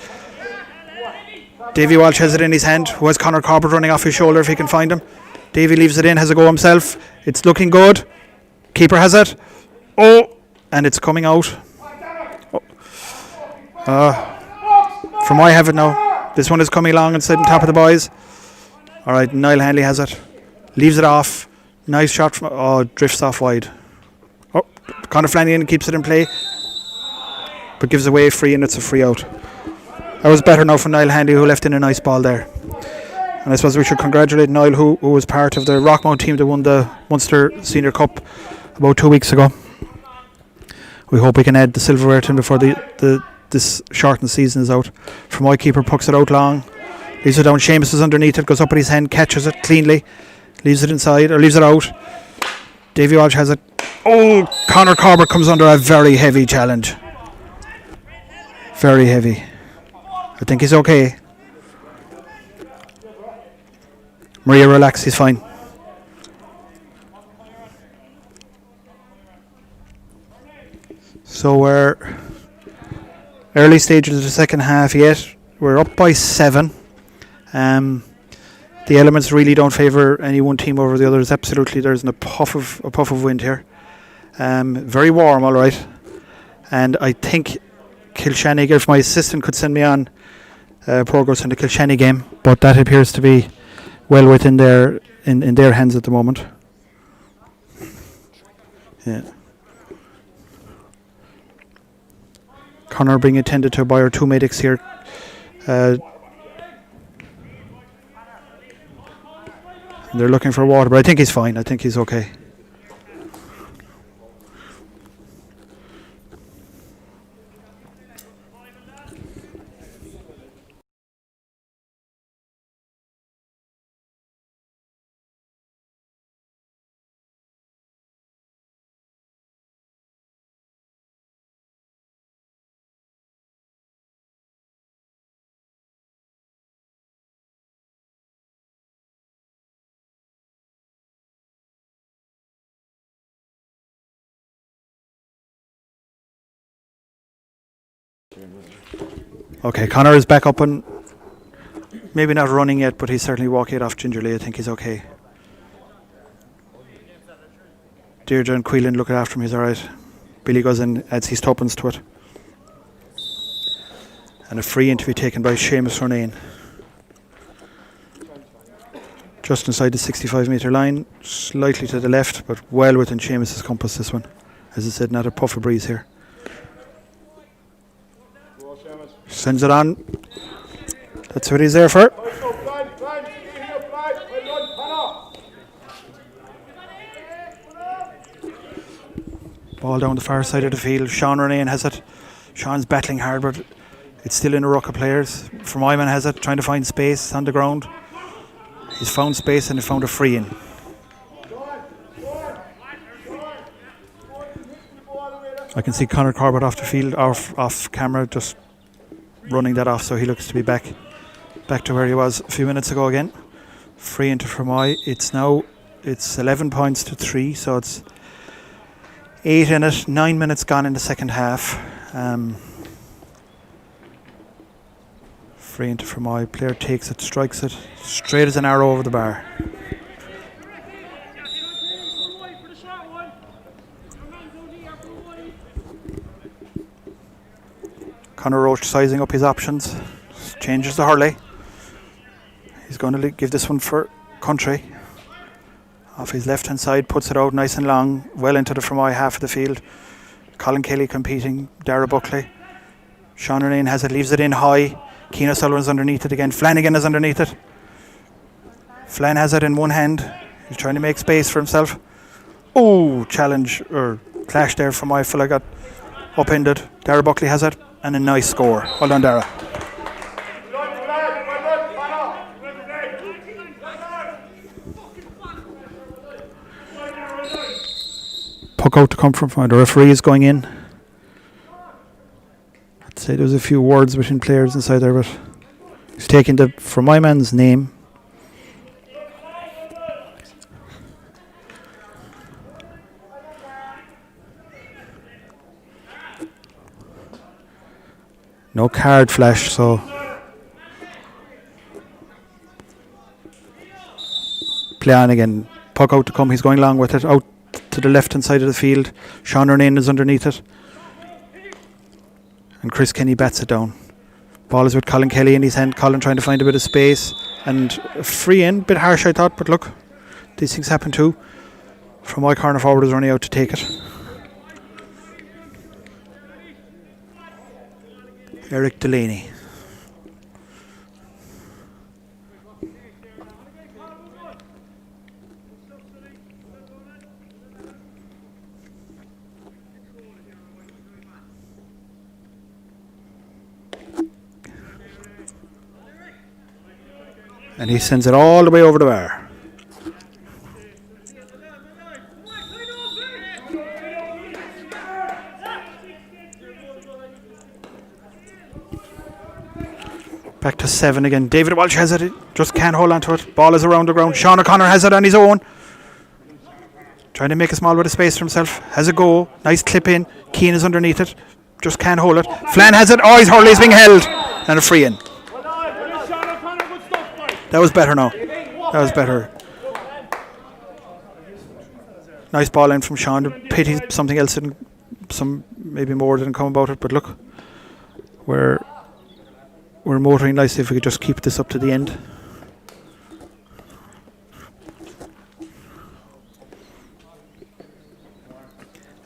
Speaker 1: Davy Walsh has it in his hand, who has Conor Corbett running off his shoulder if he can find him. Davy leaves it in, has a go himself. It's looking good. Keeper has it. Oh, and it's coming out. From I have it now. This one is coming along and sitting top of the boys. Alright, Niall Hanley has it. Leaves it off. Nice shot from... Oh, drifts off wide. Oh, Conor Flanagan keeps it in play, but gives away a free, and it's a free out. That was better now from Niall Hanley, who left in a nice ball there. And I suppose we should congratulate Niall, who was part of the Rockmount team that won the Munster Senior Cup about 2 weeks ago. We hope we can add the silverware to him before this shortened season is out. Fermoy keeper pucks it out long. Leaves it down. Seamus is underneath it. Goes up with his hand. Catches it cleanly. Leaves it inside. Or leaves it out. Davy Walsh has it. Oh! Conor Corbett comes under a very heavy challenge. Very heavy. I think he's okay. Maria, relax. He's fine. So we're early stages of the second half yet. We're up by 7. The elements really don't favour any one team over the others. Absolutely, there's a puff of wind here. Very warm, all right. And I think Kilshanny, if my assistant could send me on progress in the Kilshanny game, but that appears to be well within their in their hands at the moment. Yeah. Connor being attended to by our two medics here. They're looking for water, but I think he's fine. I think he's okay. Okay, Connor is back up and maybe not running yet, but he's certainly walking it off gingerly. I think he's okay. Deirdre and Quillen looking after him. He's alright. Billy goes in, adds his tuppence to it. And a free in to be taken by Seamus Renane. Just inside the 65 metre line, slightly to the left, but well within Seamus's compass this one. As I said, not a puff of breeze here. Sends it on. That's what he's there for. Ball down the far side of the field. Sean Renane has it. Sean's battling hard, but it's still in a ruck of players. Fermoy has it, trying to find space on the ground. He's found space and he found a free in. I can see Conor Corbett off the field, off camera, just running that off, so he looks to be back to where he was a few minutes ago again. Free into Fermoy. It's 11 points to 3, so it's 8 in it. 9 minutes gone in the second half. Free into Fermoy. Player takes it, strikes it straight as an arrow over the bar. Conor Roach sizing up his options. Changes the hurley. He's going to give this one for Country. Off his left hand side, puts it out nice and long, well into the Fermoy half of the field. Colin Kelly competing, Darragh Buckley. Sean Renane has it, leaves it in high. Keane O'Sullivan's underneath it again. Flanagan is underneath it. Flan has it in one hand. He's trying to make space for himself. Oh, challenge or clash there from my fella, got upended. Dara Buckley has it, and a nice score. Well done, Dara. Puck out to come from the referee is going in. I'd say there was a few words between players inside there, but he's taking the from my man's name. No card flash, so play on again. Puck out to come, he's going long with it, out to the left hand side of the field. Sean Renane is underneath it. And Chris Kenny bats it down. Ball is with Colin Kelly in his hand. Colin trying to find a bit of space. And a free in, bit harsh I thought, but look, these things happen too. From my corner forward is running out to take it. Eric Delaney. And he sends it all the way over the bar. Back to 7 again. David Walsh has it. Just can't hold on to it. Ball is around the ground. Sean O'Connor has it on his own. Trying to make a small bit of space for himself. Has a go. Nice clip in. Keane is underneath it. Just can't hold it. Flan has it. Oh, his hurley is being held. And a free in. That was better now. That was better. Nice ball in from Sean. Pity something else didn't, maybe more didn't come about it. But look, we're motoring nicely if we could just keep this up to the end.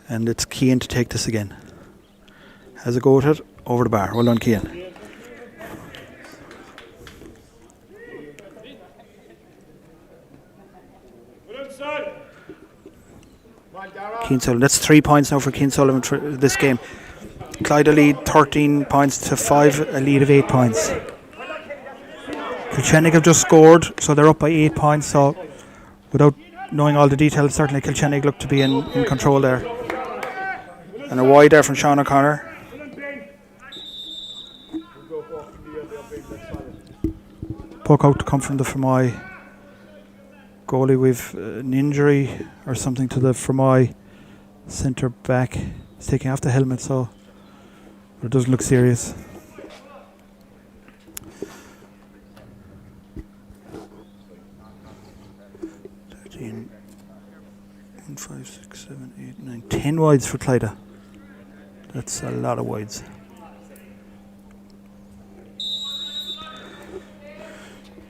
Speaker 1: And it's Keane to take this again. Has a go at it over the bar. Well done, Keane. Keane Sullivan. That's 3 points now for Keane Sullivan for this game. Clyda lead 13 points to 5, a lead of 8 points. Kilkenny have just scored, so they're up by 8 points. So, without knowing all the details, certainly Kilkenny look to be in control there. And a wide there from Sean O'Connor. Puck out to come from the Fermoy goalie with an injury or something to the Fermoy centre back. He's taking off the helmet, so it doesn't look serious. One, 5, 6, 7, 8, 9, 10 wides for Clyda. That's a lot of wides.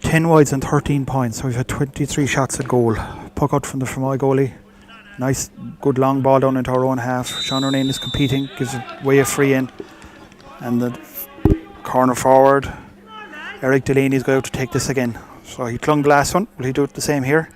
Speaker 1: Ten wides and 13 points. So we've had 23 shots at goal. Puck out from the Fermoy goalie. Nice, good long ball down into our own half. Sean Renane is competing, gives away a free in. And the corner forward, Eric Delaney's going out to take this again. So he clung the last one. Will he do it the same here?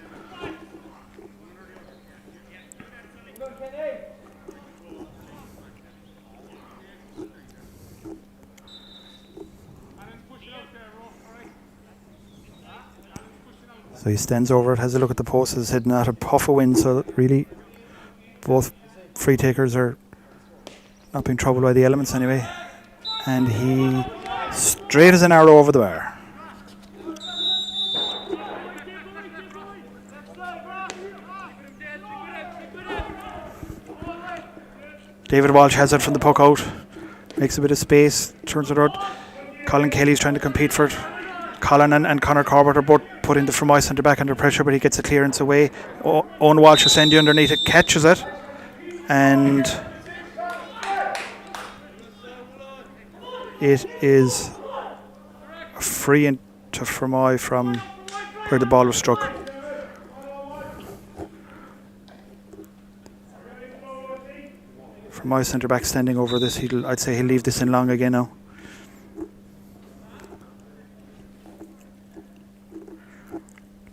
Speaker 1: So he stands over it, has a look at the post, is heading out a puff of wind, so really both free takers are not being troubled by the elements anyway. And he straight as an arrow over the bar. David Walsh has it from the puck out, makes a bit of space, turns it out. Colin Kelly's trying to compete for it. Colin and Conor Corbett are both putting the Fermoy centre back under pressure, but he gets a clearance away. Owen Walsh will send you underneath it, catches it, and it is a free into Fermoy from where the ball was struck. my centre back standing over this. I'd say he'll leave this in long again now.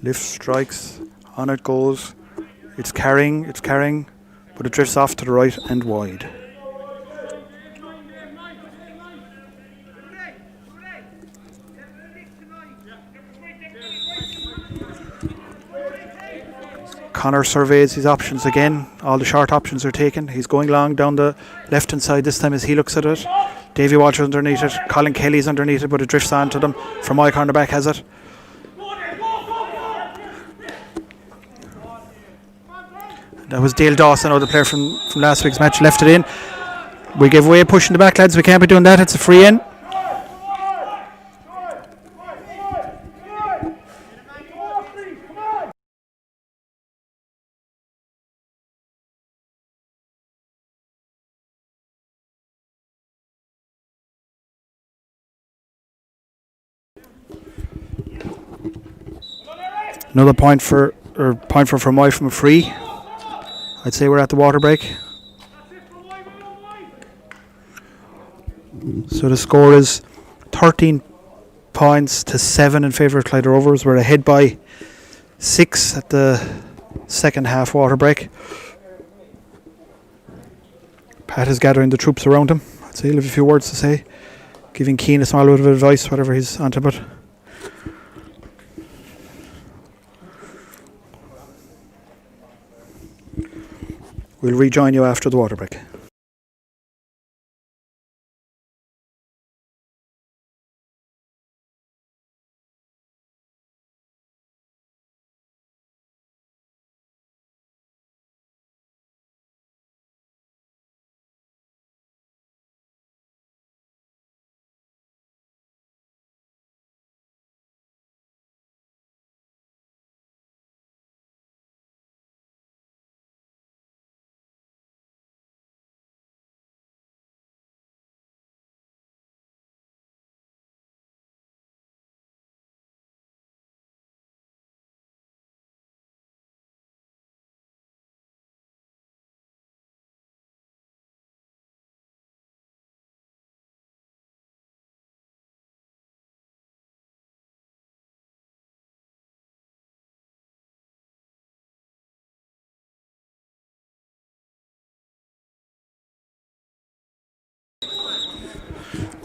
Speaker 1: Lift, strikes, on it goes. It's carrying, but it drifts off to the right and wide. Connor surveys his options again. All the short options are taken. He's going long down the left hand side this time as he looks at it. Davy Walsh underneath it. Colin Kelly's underneath it, but it drifts on to them. Fermoy cornerback has it. That was Dale Dawson, the player from last week's match, left it in. We give away a push in the back, lads. We can't be doing that. It's a free in. Another point for Fermoy from a free. I'd say we're at the water break. So the score is 13 points to 7 in favour of Clyda Rovers. We're ahead by 6 at the second half water break. Pat is gathering the troops around him. I'd say he'll have a few words to say, giving Keane a small bit of advice, whatever he's onto it. We'll rejoin you after the water break.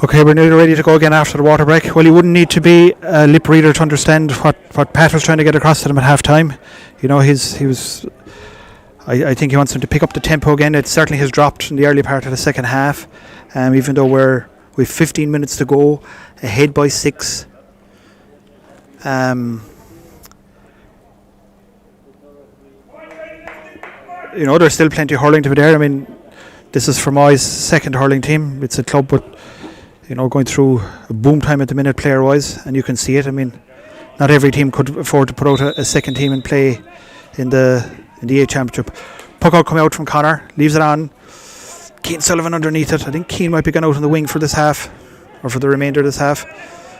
Speaker 1: Okay, we're nearly ready to go again after the water break. Well, you wouldn't need to be a lip reader to understand what Pat was trying to get across to them at half time. He was. I think he wants them to pick up the tempo again. It certainly has dropped in the early part of the second half, even though we've 15 minutes to go, ahead by 6. There's still plenty of hurling to be there. I mean, this is Fermoy's second hurling team. It's a club with, going through a boom time at the minute player-wise, and you can see it. I mean, not every team could afford to put out a second team and play in the A Championship. Puck out coming out from Connor, leaves it on. Keane Sullivan underneath it. I think Keane might be going out on the wing for this half, or for the remainder of this half.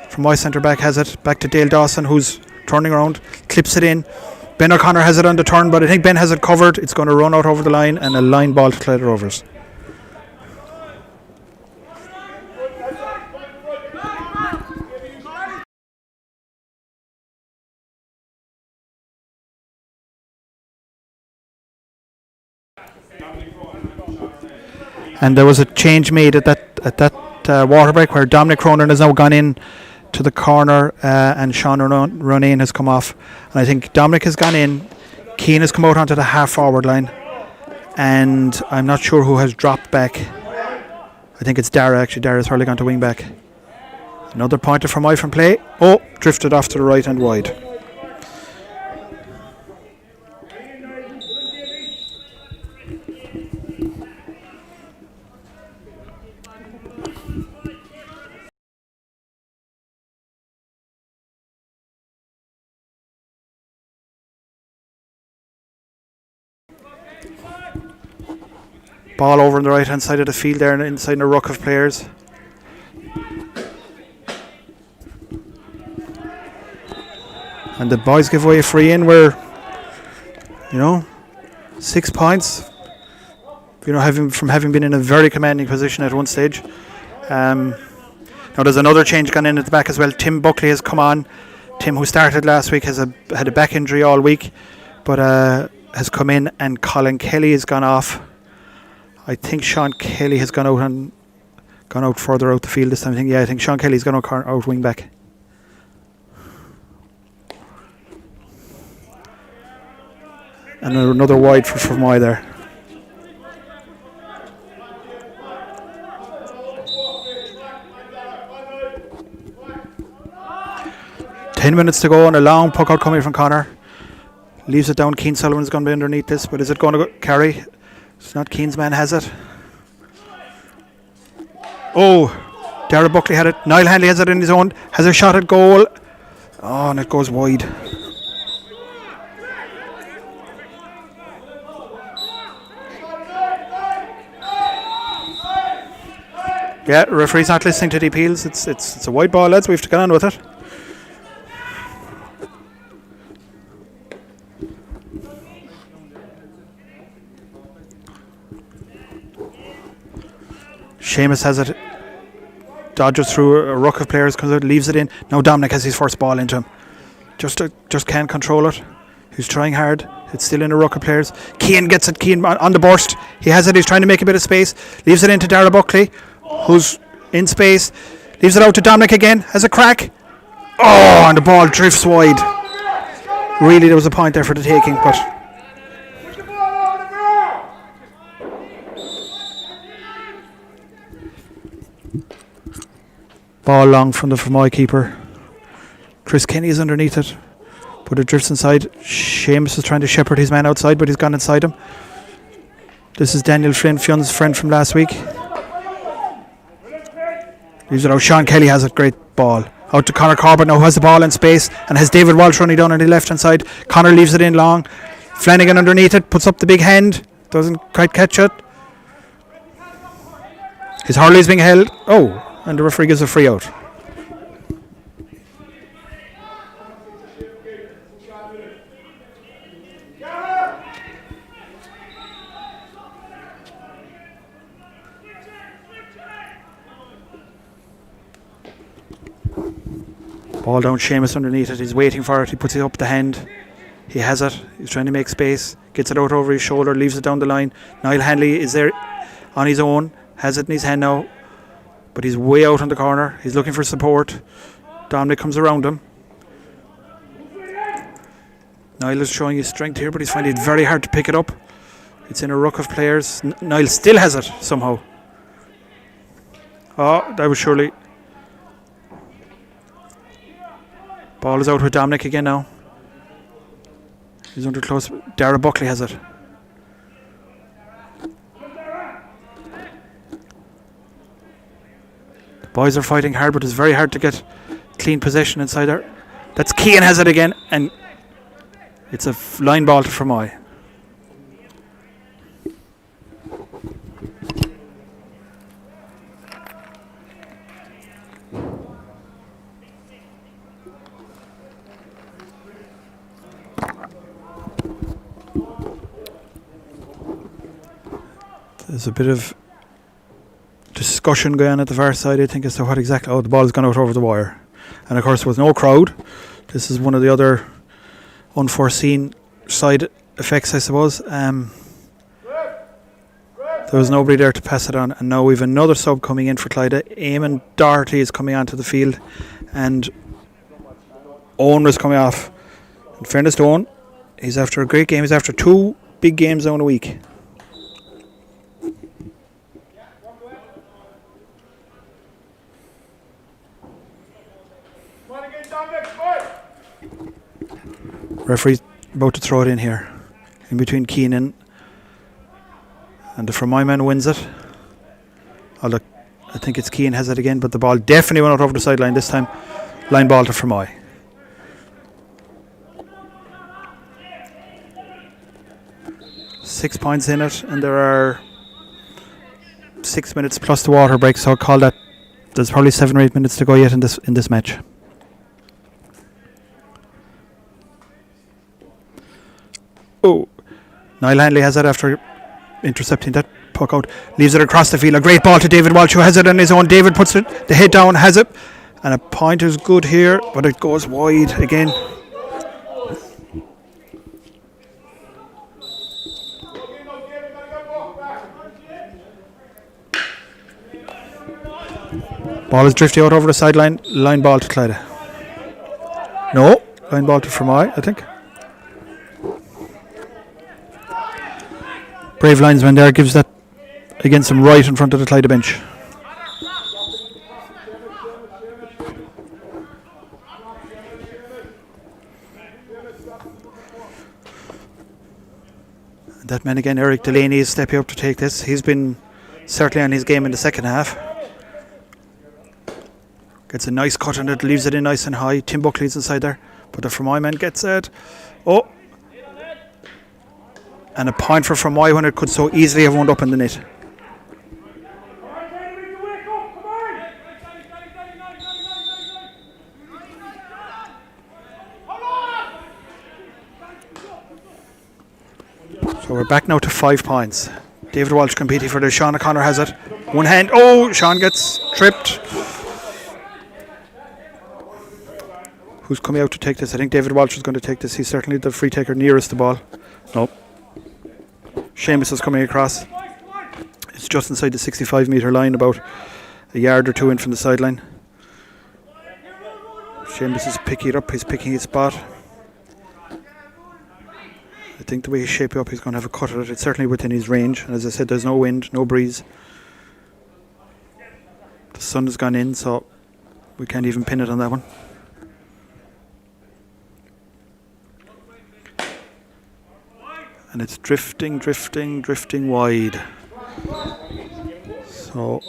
Speaker 1: Fermoy centre back has it, back to Dale Dawson, who's turning around, clips it in. Ben O'Connor has it on the turn, but I think Ben has it covered. It's going to run out over the line, and a line ball to Clyda Rovers. And there was a change made at that water break where Dominic Cronin has now gone in to the corner and Sean Ronayne has come off. And I think Dominic has gone in, Keane has come out onto the half forward line, and I'm not sure who has dropped back. I think it's Dara actually. Dara's hurling onto wing back. Another pointer from Fermoy from play. Oh, drifted off to the right and wide. Ball over on the right hand side of the field there, and inside a ruck of players. And the boys give away a free in where, 6 points. having been in a very commanding position at one stage. Now there's another change gone in at the back as well. Tim Buckley has come on. Tim, who started last week, had a back injury all week, but has come in, and Colin Kelly has gone off. I think Sean Kelly has gone out further out the field this time. I think Sean Kelly's gone out wing back. And another wide for Fermoy there. Ten minutes to go, and a long puck out coming from Connor. Leaves it down. Keane Sullivan's going to be underneath this, but is it going to carry? It's not. Keane's man has it. Oh, Dara Buckley had it. Niall Hanley has it in his own. Has a shot at goal. Oh, and it goes wide. Yeah, referee's not listening to the appeals. It's a wide ball, lads. We have to get on with it. Seamus has it. Dodges through a ruck of players, comes out, leaves it in. Now Dominic has his first ball into him. Just can't control it. He's trying hard. It's still in a ruck of players. Keane gets it. Keane on the burst. He has it. He's trying to make a bit of space. Leaves it into Dara Buckley, who's in space. Leaves it out to Dominic again. Has a crack. Oh, and the ball drifts wide. Really, there was a point there for the taking, but ball long from the Fermoy keeper. Chris Kenny is underneath it, but it drifts inside. Seamus is trying to shepherd his man outside, but he's gone inside him. This is Daniel Fionn's friend from last week. Leaves it out. Sean Kelly has it. Great ball. Out to Conor Corbett now, who has the ball in space and has David Walsh running down on the left hand side. Conor leaves it in long. Flanagan underneath it, puts up the big hand. Doesn't quite catch it. His hurley's being held. Oh, and the referee gives a free out. Ball down, Seamus underneath it. He's waiting for it. He puts it up the hand. He has it. He's trying to make space. Gets it out over his shoulder. Leaves it down the line. Niall Hanley is there on his own. Has it in his hand now. But he's way out on the corner. He's looking for support. Dominic comes around him. Niall is showing his strength here, but he's finding it very hard to pick it up. It's in a ruck of players. Niall still has it somehow. Oh, that was surely... Ball is out with Dominic again now. He's under close. Dara Buckley has it. The boys are fighting hard, but it's very hard to get clean possession inside there. That's Keane has it again, and it's a line ball to Fermoy. There's a bit of discussion going on at the far side, I think, as to what exactly... Oh, the ball's gone out over the wire. And of course, with no crowd, this is one of the other unforeseen side effects, I suppose. There was nobody there to pass it on. And now we've another sub coming in for Clyda. Eamon Doherty is coming onto the field. And Owen was coming off. In fairness to Owen, he's after a great game. He's after 2 big games now in a week. Referee's about to throw it in here, in between Keenan and the Fermoy man wins it. Oh look, I think it's Keane has it again, but the ball definitely went out over the sideline this time. Line ball to Fermoy. Six points in it, and there are 6 minutes plus the water break, so I'll call that. There's probably 7 or 8 minutes to go yet in this match. Oh, Niall Hanley has that after intercepting that puck puck out. Leaves it across the field. A great ball to David Walsh, who has it on his own. David puts it, the head down, has it. And a point is good here, but it goes wide again. Ball is drifting out over the sideline. Line ball to Clyda. No, line ball to Fermoy, I think. Brave linesman there gives that against him right in front of the Clyda bench. And that man again, Eric Delaney, is stepping up to take this. He's been certainly on his game in the second half. Gets a nice cut on it, leaves it in nice and high. Tim Buckley's inside there, but the Fermoy man gets it. Oh! And a point for Fermoy when it could so easily have wound up in the net. So we're back now to 5 points. David Walsh competing for this. Sean O'Connor has it. One hand. Oh! Sean gets tripped. Who's coming out to take this? I think David Walsh is going to take this. He's certainly the free taker nearest the ball. No. Seamus is coming across. It's just inside the 65 metre line, about a yard or two in from the sideline. Seamus is picking it up. He's picking his spot. I think the way he's shaping up, he's going to have a cut at it. It's certainly within his range. And as I said, there's no wind, no breeze. The sun has gone in, so we can't even pin it on that one. And it's drifting wide. So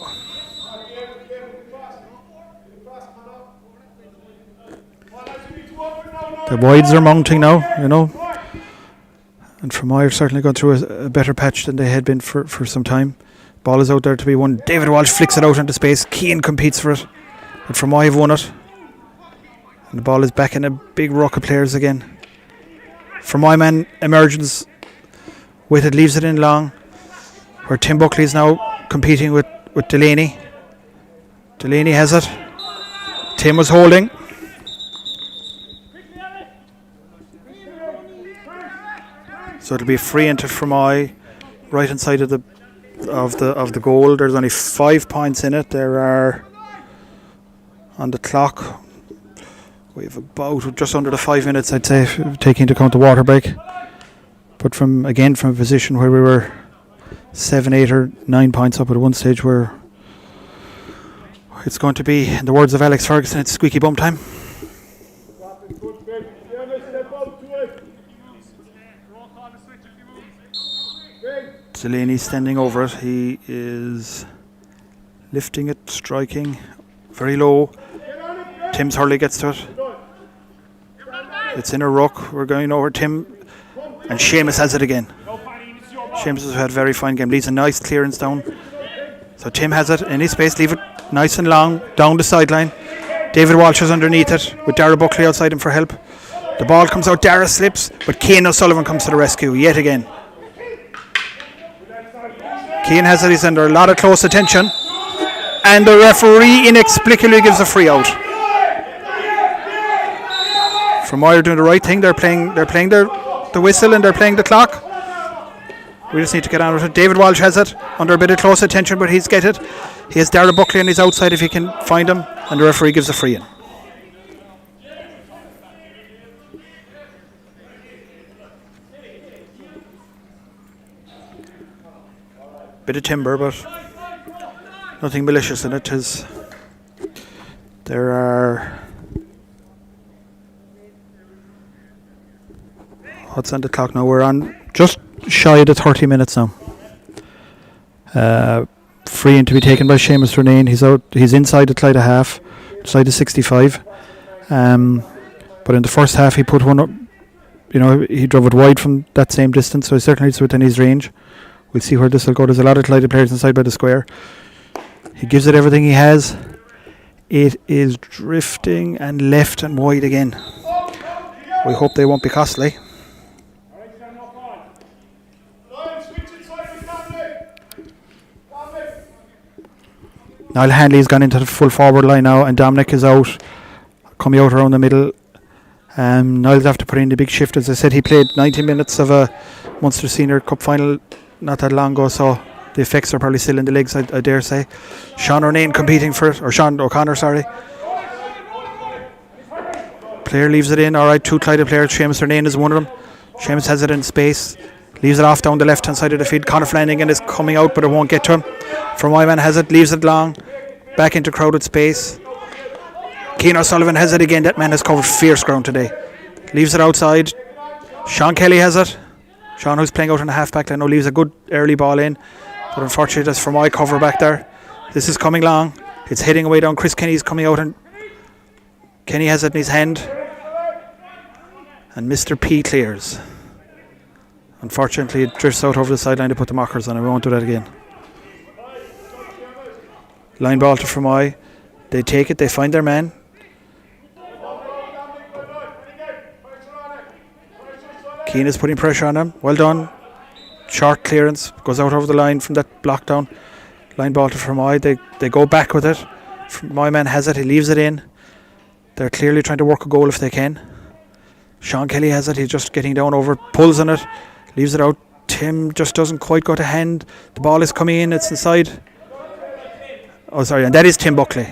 Speaker 1: the wides are mounting now, you know. And Fermoy are certainly gone through a better patch than they had been for some time. Ball is out there to be won. David Walsh flicks it out into space. Keane competes for it. But Fermoy have won it. And the ball is back in a big rock of players again. Fermoy man emerges with it, leaves it in long, where Tim Buckley is now competing with Delaney. Delaney has it. Tim was holding. So it'll be free into Fermoy, right inside of the goal. There's only 5 points in it. There are on the clock. We have about just under the 5 minutes, I'd say, taking into account the water break. But from a position where we were 7, 8 or 9 points up at one stage, where it's going to be, in the words of Alex Ferguson, it's squeaky bum time. Delaney standing over it. He is lifting it, striking very low. Tim's Hurley gets to it. It's in a ruck. We're going over Tim. And Seamus has it again. Seamus has had a very fine game. Leaves a nice clearance down. So Tim has it in his space. Leave it nice and long down the sideline. David Walsh is underneath it with Dara Buckley outside him for help. The ball comes out. Dara slips, but Cian O'Sullivan comes to the rescue yet again. Cian has it. He's under a lot of close attention. And the referee inexplicably gives a free out. Fermoy are doing the right thing. They're playing the whistle and they're playing the clock. We just need to get on with it. David Walsh has it under a bit of close attention, but he's get it. He has Dara Buckley on his outside if he can find him, and the referee gives a free in. Bit of timber, but nothing malicious in it. There are, what's on the clock now? We're on just shy of the 30 minutes now. Free in to be taken by Seamus Renane. He's inside the Clyda half, inside the 65. But in the first half he put one up, he drove it wide from that same distance, so certainly it's within his range. We'll see where this will go. There's a lot of Clyda players inside by the square. He gives it everything he has. It is drifting and left and wide again. We hope they won't be costly. Niall Hanley's gone into the full forward line now, and Dominic is out, coming out around the middle. Niall's have to put in the big shift. As I said, he played 90 minutes of a Munster Senior Cup final not that long ago, so the effects are probably still in the legs, I dare say. Sean O'Neill competing for it, or Sean O'Connor, sorry. Player leaves it in. Alright, 2 Clyda players. Seamus O'Neill is one of them. Seamus has it in space. Leaves it off down the left hand side of the field. Conor Flanagan is coming out, but it won't get to him. Fermoy man has it, leaves it long. Back into crowded space. Cian O'Sullivan has it again. That man has covered fierce ground today. Leaves it outside. Sean Kelly has it. Sean, who's playing out in the half back line, now leaves a good early ball in. But unfortunately, that's Fermoy cover back there. This is coming long. It's heading away down. Chris Kenny's coming out, and Kenny has it in his hand. And Mr. P clears. Unfortunately, it drifts out over the sideline to put the markers on. I won't do that again. Line ball to Fermoy. They take it. They find their man. Keane is putting pressure on him. Well done. Short clearance. Goes out over the line from that block down. Line ball to Fermoy. They go back with it. Fermoy man has it. He leaves it in. They're clearly trying to work a goal if they can. Sean Kelly has it. He's just getting down over it. Pulls on it. Leaves it out. Tim just doesn't quite go to hand. The ball is coming in. It's inside. Oh, sorry. And that is Tim Buckley.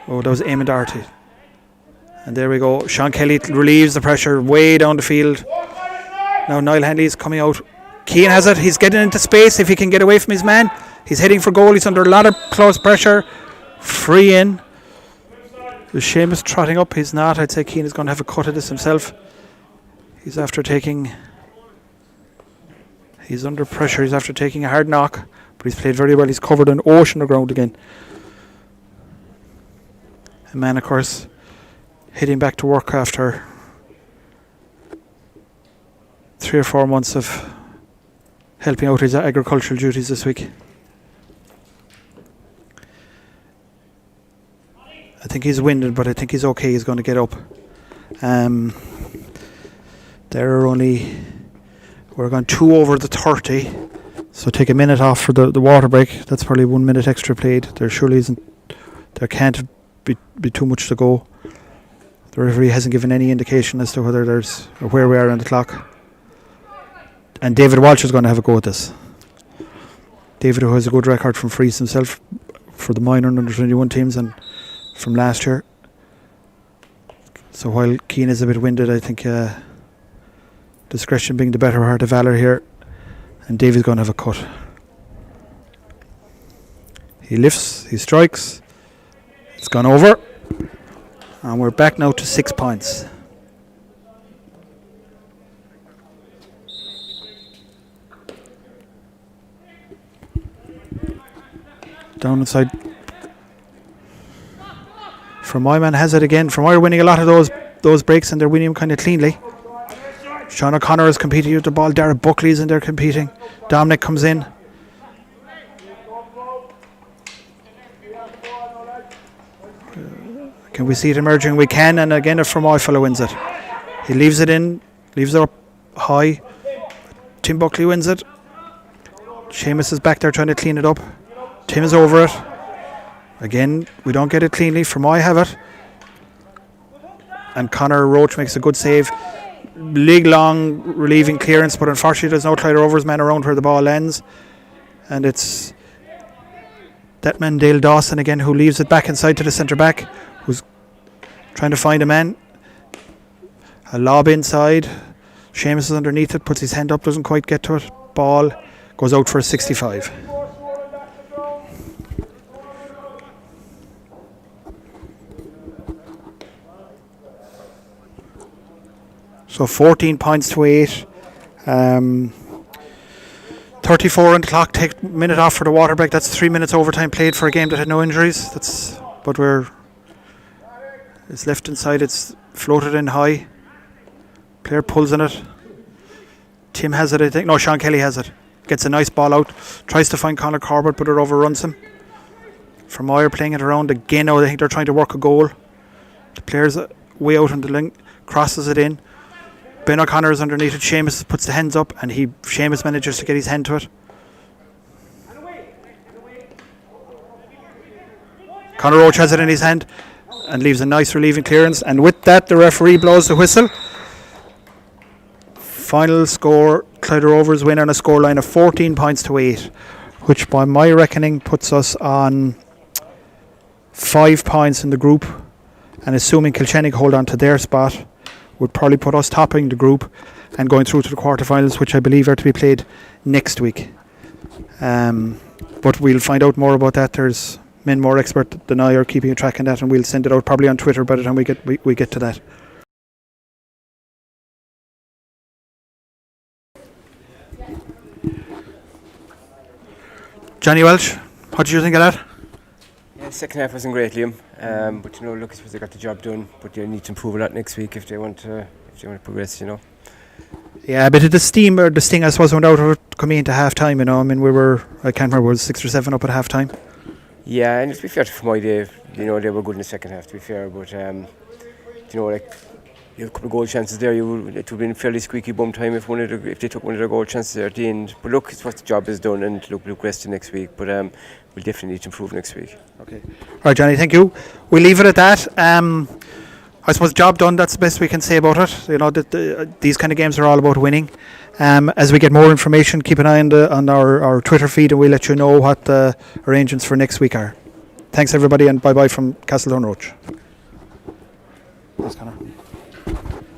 Speaker 1: Oh, that was Eamon Doherty. And there we go. Sean Kelly relieves the pressure way down the field. Now Niall Hanley is coming out. Keane has it. He's getting into space if he can get away from his man. He's heading for goal. He's under a lot of close pressure. Free in. Is Seamus trotting up? He's not. I'd say Keane is going to have a cut at this himself. He's after taking... He's under pressure. He's after taking a hard knock. But he's played very well. He's covered an ocean of ground again. A man, of course, heading back to work after 3 or 4 months of helping out his agricultural duties this week. I think he's winded, but I think he's okay. He's going to get up. We're going 2 over the 30, so take a minute off for the water break. That's probably 1 minute extra played. There can't be too much to go. The referee hasn't given any indication as to whether there's or where we are on the clock. And David Walsh is going to have a go at this. David, who has a good record from frees himself for the minor and under 21 teams and from last year. So while Keane is a bit winded, I think discretion being the better part of valour here. And David's going to have a cut. He lifts, he strikes. It's gone over. And we're back now to 6 points. Down inside. Fermoy man has it again. Fermoy are winning a lot of those breaks, and they're winning them kind of cleanly. Sean O'Connor is competing with the ball. Dara Buckley's in there competing. Dominic comes in. Can we see it emerging? We can, and again a Fermoy fellow wins it. He leaves it in, leaves it up high. Tim Buckley wins it. Seamus is back there trying to clean it up. Tim is over it. Again, we don't get it cleanly. Fermoy have it. And Conor Roach makes a good save. League long relieving clearance, but unfortunately there's no Clyda Rovers man around where the ball ends. And it's that man Dale Dawson again who leaves it back inside to the centre back, who's trying to find a man. A lob inside. Seamus is underneath it, puts his hand up, doesn't quite get to it. Ball goes out for a 65. So 14 points to 8. 34 on the clock. Take a minute off for the water break. That's 3 minutes overtime played for a game that had no injuries. It's left inside. It's floated in high. Player pulls on it. Tim has it, I think. No, Sean Kelly has it. Gets a nice ball out. Tries to find Conor Corbett, but it overruns him. Fermoy playing it around again. Now I think they're trying to work a goal. The player's way out on the link. Crosses it in. Ben O'Connor is underneath it. Seamus puts the hands up, and Seamus manages to get his hand to it. Conor Roach has it in his hand and leaves a nice relieving clearance. And with that, the referee blows the whistle. Final score, Clyda Rovers win on a scoreline of 14 points to 8, which by my reckoning puts us on 5 points in the group. And assuming Kilkenny hold on to their spot, would probably put us topping the group and going through to the quarterfinals, which I believe are to be played next week. But we'll find out more about that. There's men more expert than I are keeping a track on that, and we'll send it out probably on Twitter by the time we get to that. Johnny Welch, what did you think of that?
Speaker 4: Yeah, second half wasn't great, Liam. But look, I suppose they got the job done. But they need to improve a lot next week if they want to progress.
Speaker 1: Yeah, but the sting, I suppose, went out of it coming into half time. I can't remember, was 6 or 7 up at half time.
Speaker 4: Yeah, and to be fair to Fermoy, they were good in the second half. To be fair, but you have a couple of goal chances there. It would have been fairly squeaky bum time if they took one of their goal chances there at the end. But look, it's what the job is done, and look rested next week. But we'll definitely need to improve next week.
Speaker 1: Okay. All right, Johnny, thank you. We'll leave it at that. I suppose job done, that's the best we can say about it. These kind of games are all about winning. As we get more information, keep an eye on our Twitter feed, and we'll let you know what the arrangements for next week are. Thanks everybody, and bye bye from Castleton Roach. Thanks, Conor.